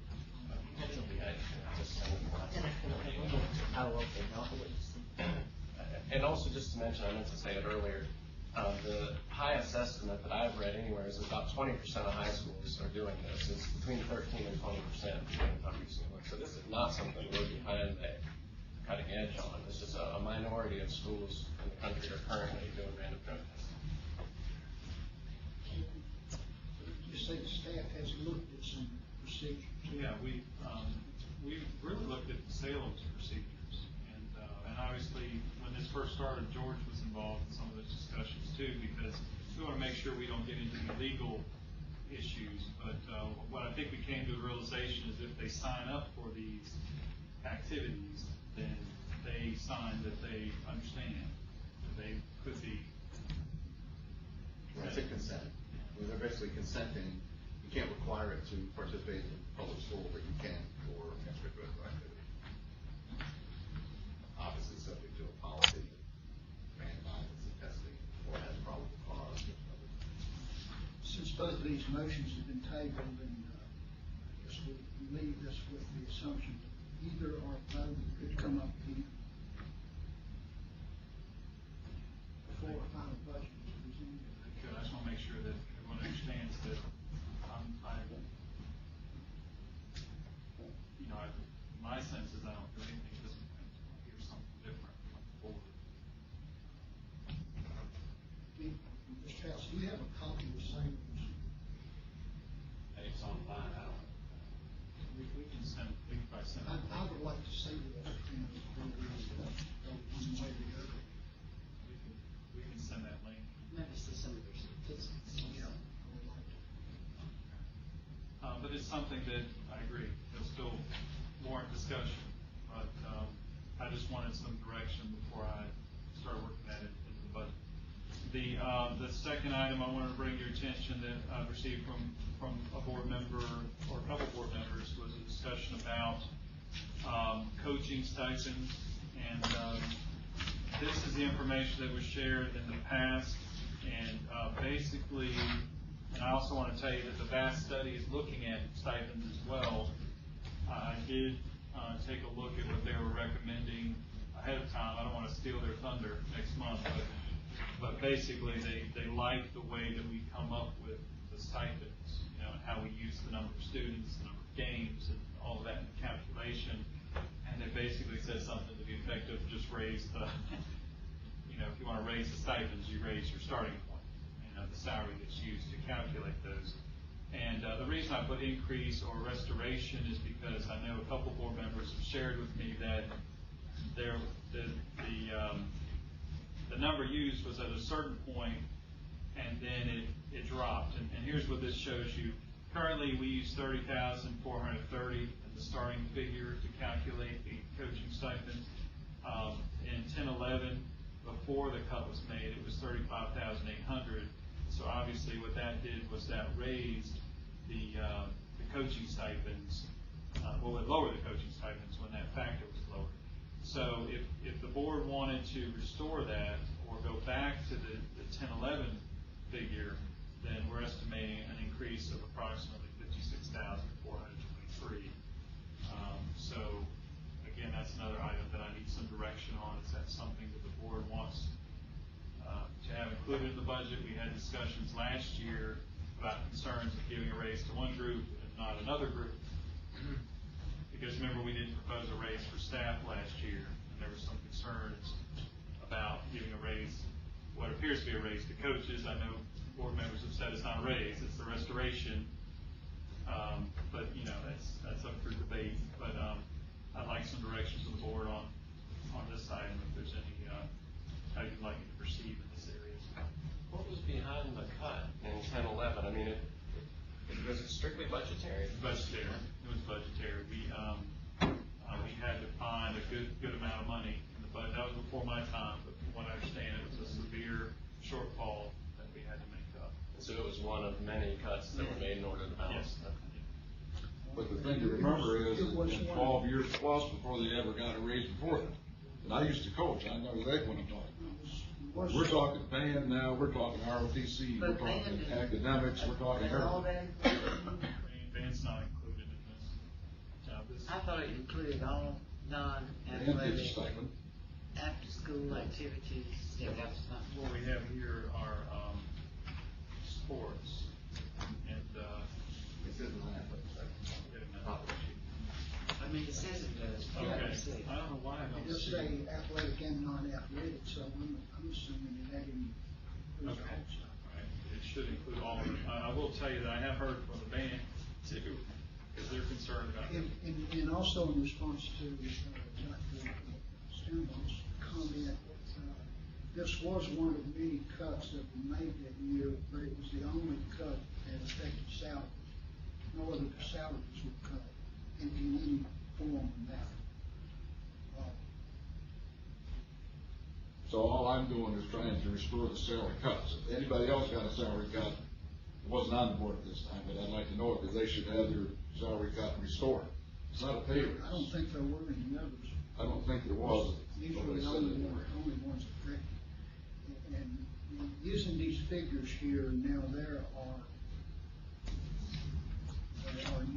Oh, okay, no, I wouldn't see. And also, just to mention, I meant to say it earlier, The highest estimate that I've read anywhere is about 20% of high schools are doing this. It's between 13 and 20% depending on recently. So this is not something we're behind the cutting edge on. This is a minority of schools in the country are currently doing random drug testing. You say the staff has looked at some procedures. Yeah, we really looked at Salem's procedures, and obviously when this first started, George was involved in some of those discussions too, because we want to make sure we don't get into the legal issues. But what I think we came to the realization is if they sign up for these activities, then they sign that they understand that they could be. It's a consent. They're basically consenting. You can't require it to participate in public school, but you can for extracurricular activity. Obviously subject to a policy that randomizes the testing or has probable cause. Since both of these motions have been tabled, and I guess we leave this with the assumption that either or both could come up before a final budget is presented. I just want to make sure that everyone understands that my sense is I don't do anything at this point. Here's something different going forward. Mr. House, do you have a copy of Salem's? It's online. I don't. We can send. We can probably send. I would like to see this before we go one way or the other. We can send that link. Maybe it's some of their statistics. Yeah, I would like to. But it's something that I agree. It'll still warrant discussion. But I just wanted some direction before I start working at it into the budget. The second item I wanted to bring your attention that I've received from a board member or a couple board members was a discussion about coaching stipends, and this is the information that was shared in the past, and basically, and I also want to tell you that the VAST study is looking at stipends as well. I did take a look at what they were recommending ahead of time. I don't want to steal their thunder next month, but basically they like the way that we come up with the stipends, and how we use the number of students, the number of games, and all of that in the calculation. And it basically says something to the effect of just raise the, if you want to raise the stipends, you raise your starting point, the salary that's used to calculate those. And the reason I put increase or restoration is because I know a couple board members have shared with me that the number used was at a certain point, and then it dropped. And here's what this shows you. Currently, we use $30,430 as the starting figure to calculate the coaching stipends. In 10-11, before the cut was made, it was $35,800. So obviously, what that did was that raised the coaching stipends. Well, it lowered the coaching stipends when that factor was lowered. So if the board wanted to restore that or go back to the 10-11 figure, then we're estimating an increase of approximately $56,423. So again, that's another item that I need some direction on. Is that something that the board wants to have included in the budget? We had discussions last year about concerns of giving a raise to one group and not another group. Because remember, we didn't propose a raise for staff last year, and there were some concerns about giving a raise, what appears to be a raise to coaches. I know board members have said it's not a raise, it's the restoration. But that's up for debate. But I'd like some direction from the board on this item, if there's any how you'd like me to proceed in this area. What was behind the cut in 10-11? I mean, was it strictly budgetary? Budgetary. It was budgetary. We had to find a good amount of money in the budget. That was before my time, but from what I understand, it was a severe shortfall that we had to make up. So it was one of many cuts that were made in order to balance. Yes. But the thing to remember is that it's been 12 years plus before they ever got a raise before that. And I used to coach. I know exactly what I'm talking about. We're talking band now. We're talking ROTC. We're talking academics. We're talking everything. Band's not included in this. I thought it included all And it's non-athletic. stipend. after-school activities, that's not. What we have here are, sports, and, This isn't an athletic I mean, it says it does. okay, I don't know why I They don't just see. say athletic and non-athletic, so I'm assuming that includes Okay. all stuff. Right, it should include all of it. I will tell you that I have heard from the band too, because they're concerned about it. And also in response to Dr. Stenbow's comment, this was one of many cuts that were made that year, but it was the only cut that affected salaries. No other salaries were cut in any form or manner. So all I'm doing is trying to restore the salary cuts. If anybody else got a salary cut, it wasn't on the board at this time, but I'd like to know it, because they should have their salary cut restored. It's not a pay raise. I don't think there were any others. I don't think there was. These but were they the said only they were. ones affected. And using these figures here, now there are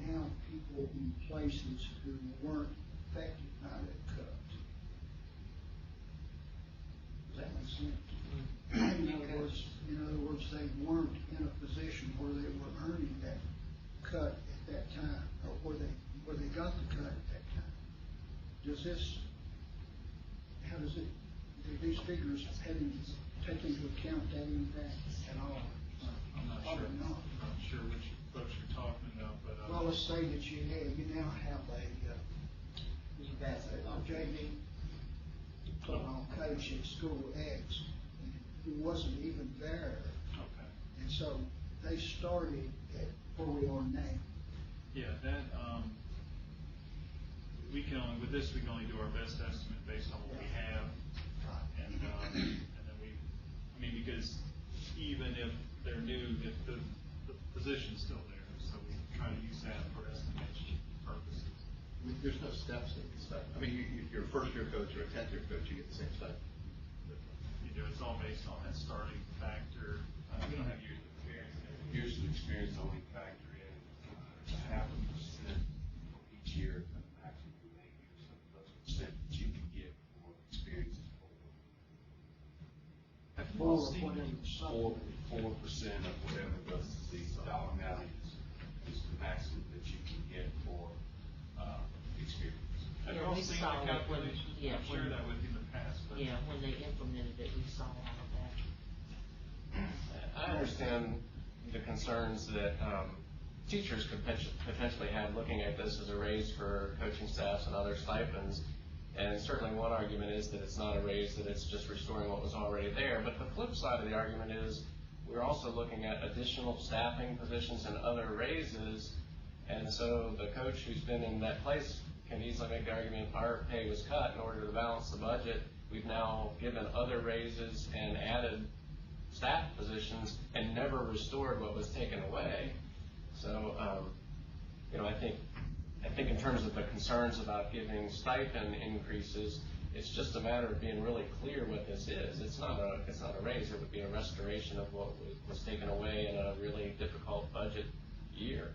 now people in places who weren't affected by that cut. Does that make sense? In other words, they weren't in a position where they were earning that cut at that time, or where they got the cut at that time. How does it, do these figures take into account that impact at all? I'm not sure. Probably not. I'm not sure which folks you're talking about, but, Well, let's say that you now have a JV football coach at school X who wasn't even there, okay. and so they started at where we are now. Yeah, that, with this, we can only do our best estimate based on what we have. And then because even if they're new, if the position's still there, so we try to use that for estimation purposes. There's no steps in this stuff. I mean, you're a first-year coach or a 10th-year coach, you get the same stuff. You know, it's all based on that starting factor. We don't have years of experience. Years of experience only factor in half a percent for each year of the maximum behavior. So that's the percent that you can get for experiences. 4% of whatever the dollar amount is the maximum that you can get for experience. I've Yeah, all we seen saw the it when- calculations. yeah, I've shared that with you in the past, but. Yeah, when they implemented it, we saw all of that. I understand the concerns that teachers could potentially have looking at this as a raise for coaching staffs and other stipends. And certainly one argument is that it's not a raise, that it's just restoring what was already there. But the flip side of the argument is we're also looking at additional staffing positions and other raises. And so the coach who's been in that place can easily make the argument our pay was cut in order to balance the budget. We've now given other raises and added staff positions and never restored what was taken away. So, I think in terms of the concerns about giving stipend increases, it's just a matter of being really clear what this is. It's not a raise. It would be a restoration of what was taken away in a really difficult budget year.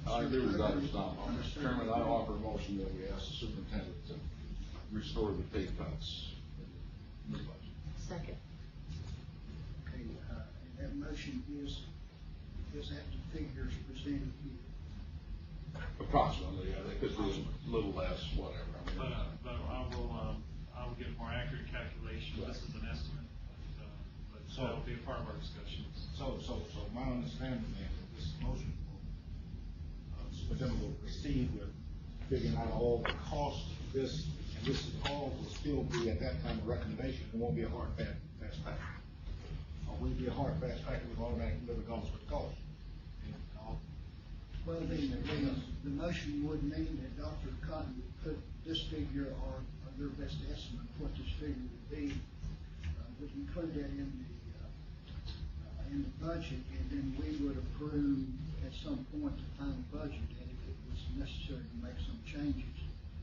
I agree with Dr. Stomp. Mr. Chairman, I offer a motion that we ask the superintendent to restore the pay cuts in the budget. Second. Okay, and that motion is at the figures presented here. Approximately, they could be a little less, whatever. But I will get a more accurate calculation. This is an estimate, but that'll be a part of our discussions. So my understanding is that this motion will proceed with figuring out all the costs of this, and this all will still be at that time a recommendation. It won't be a hard, fast factor. Or will it be a hard, fast factor with automatic regardless of the cost? Well, the motion would mean that Dr. Cotton would put this figure or their best estimate of what this figure would be, would include that in the budget, and then we would approve at some point the final budget, and if it was necessary to make some changes.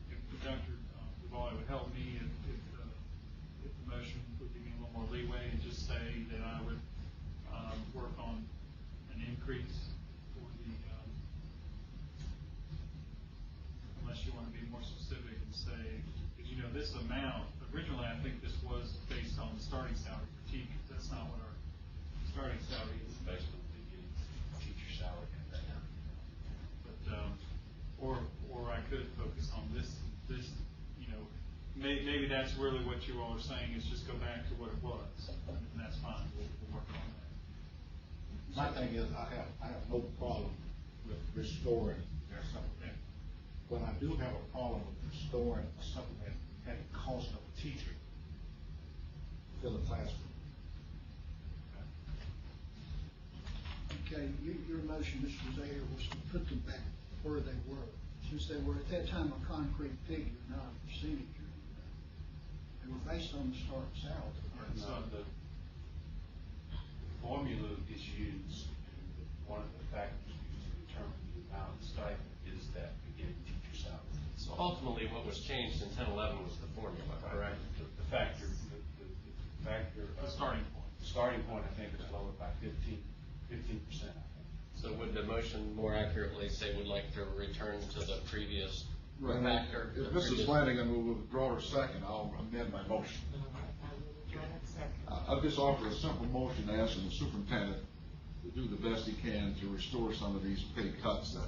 If Dr. Duvall, it would help me if the motion would give me a little more leeway and just say that I would work on an increase for the, unless you want to be more specific and say, because this originally, I think this was based on the starting salary for teachers. That's not what our starting salary is. Based on the teacher salary. But, or I could focus on this, you know, maybe that's really what you all are saying, is just go back to what it was, and that's fine, we'll work on that. My thing is, I have no problem with restoring their supplement. But I do have a problem with restoring a supplement at the cost of a teacher to the classroom. Okay, your motion, Mr. Zaire, was to put them back where they were, since they were at that time a concrete figure, not a percentage or anything. They were based on the starting salary. So the formula is used, and one of the factors used to determine the amount of the stipend is that beginning teacher salary. So ultimately, what was changed in 1011 was the formula, correct? The factor, The starting point. The starting point, I think, is lowered by 15%, I think. So would the motion more accurately say would like to return to the previous Right. factor? If Mrs. Flanagan will withdraw her second, I'll amend my motion. I'll just offer a simple motion asking the superintendent to do the best he can to restore some of these pay cuts that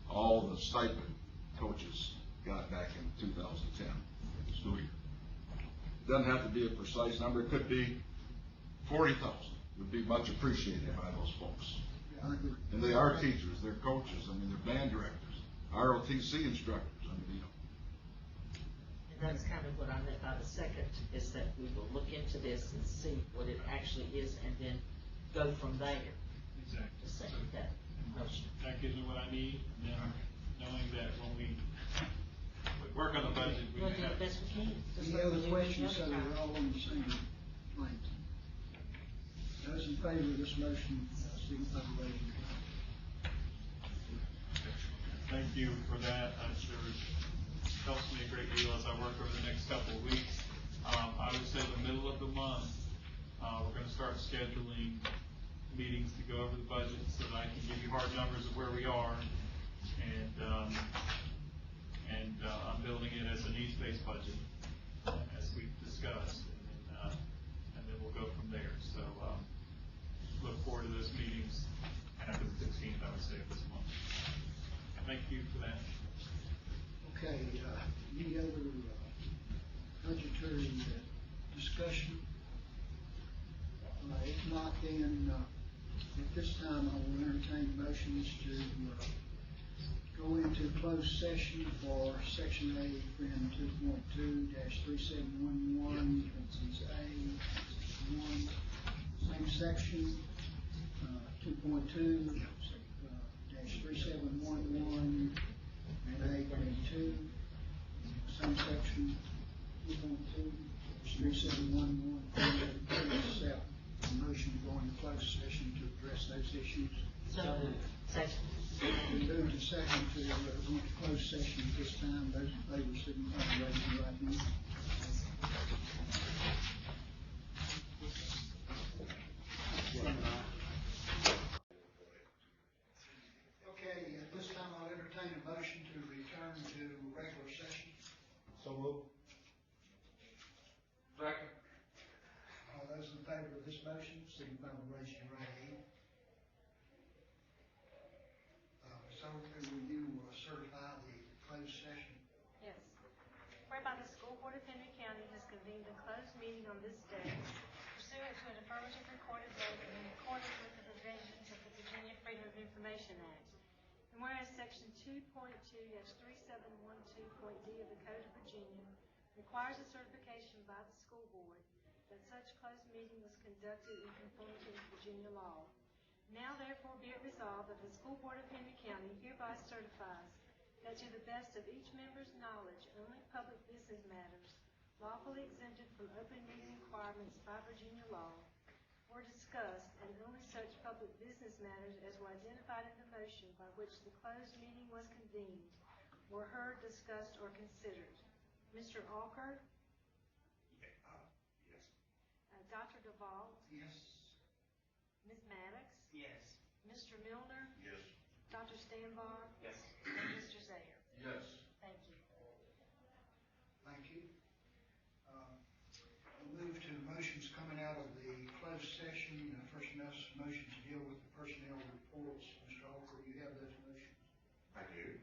all the stipend coaches got back in 2010 school year. It doesn't have to be a precise number. It could be 40,000. Would be much appreciated by those folks. Yeah, I agree. And they are teachers, they're coaches, I mean, they're band directors, ROTC instructors, I mean, you know. And that's kind of what I meant by the second, is that we will look into this and see what it actually is, and then go from there. Exactly. To second that motion. That gives me what I need, and then knowing that when we work on the budget, we We'll can do have. the best we can. just Any like other we do questions, so every other we're time. all on the same line? Those in favor of this motion, signify by raising your hand. Thank you for that. I'm sure it helps me a great deal as I work over the next couple of weeks. I would say the middle of the month, we're going to start scheduling meetings to go over the budget so that I can give you hard numbers of where we are. And I'm building it as a needs-based budget, as we've discussed. And then we'll go from there. So look forward to those meetings after the 15th, I would say, of this month. Thank you for that. Okay, any other budgetary discussion? If not, then at this time, I will entertain motions to go into closed session for Section A, Friend 2.2-3711, parentheses A, 1, same section, 2.2-3711, and A.2, same section, 2.2-3711, accept the motion to go into closed session to address those issues. So, second. We move to second to go into closed session at this time. Those in favor, signify by raising your right hand. Okay, at this time, I'll entertain a motion to return to regular session. So moved. Second. All those in favor of this motion, signify by raising your right hand. So, will you certify the closed session? Yes. Whereby the School Board of Henry County has convened a closed meeting on this day pursuant to an affirmative recorded vote and in accordance with the provisions of the Virginia Freedom of Information Act. And whereas Section 2.2-3712.d of the Code of Virginia requires a certification by the school board that such closed meeting was conducted in conformity with Virginia law. Now therefore be it resolved that the School Board of Henry County hereby certifies that to the best of each member's knowledge, only public business matters lawfully exempted from open meeting requirements by Virginia law were discussed, and only such public business matters as were identified in the motion by which the closed meeting was convened were heard, discussed, or considered. Mr. Alker? Yes. Dr. Duvall? Yes. Ms. Maddox? Yes. Mr. Milner? Yes. Dr. Stanbar? Yes. And Mr. Zaire? Yes. Thank you. Thank you. out of the closed session, first motion to deal with the personnel reports. Mr. Alford, you have those motions? I do.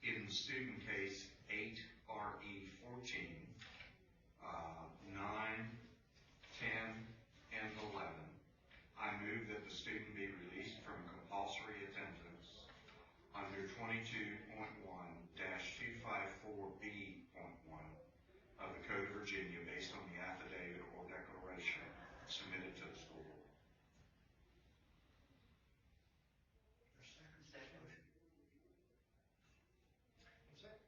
In student case 8RE14, 9, 10, and 11, I move that the student be released from compulsory attendance under 22.1-254B.1 of the Code of Virginia based on the affidavit or declaration submitted to the school board. Second. Was that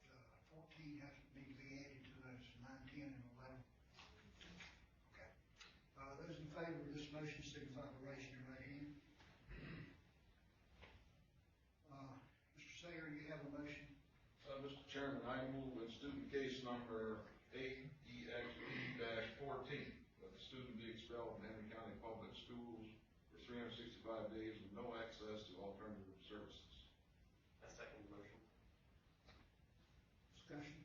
14 has to be added to those 9, 10, and 11? Okay. Those in favor of this motion signify by raising your right hand. Mr. Sayer, you have a motion. Mr. Chairman, I move in student case number 8EXP-14 that the student be expelled from Henry County Public Schools for 365 days with no access to alternative services. I second the motion. Discussion.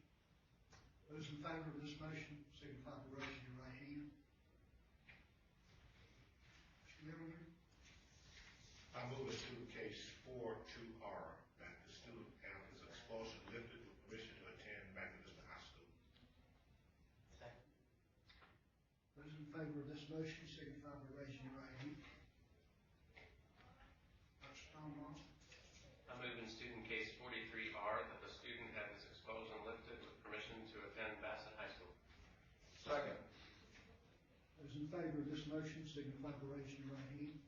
Those in favor of this motion signify by raising your right hand. Mr. Miller? I move in student case 42R that the student have his expulsion lifted with permission to attend Magdalene High School. Second. Those in favor of this motion signify by raising your right hand. Dr. Stonewall? I move in student case 43R that the student have his expulsion lifted with permission to attend Bassett High School. Second. Those in favor of this motion signify by raising your right hand.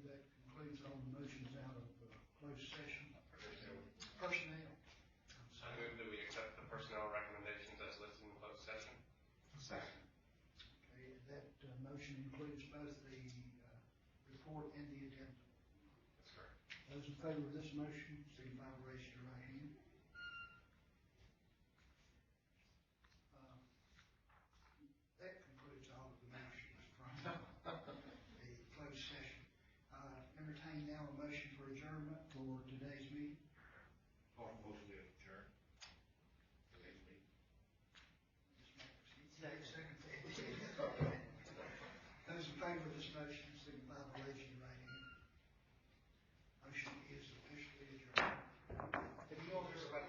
That concludes all the motions out of closed session. Personnel. I move that we accept the personnel recommendations as listed in closed session. Second. Okay, that motion includes both the report and the addendum. That's correct. Those in favor of this motion signify by raising your right hand. That concludes all of the motions from the closed session. Entertain now a motion for adjournment for today's meeting. Motion to adjourn. Today's meeting. Second. Those in favor of this motion signify by raising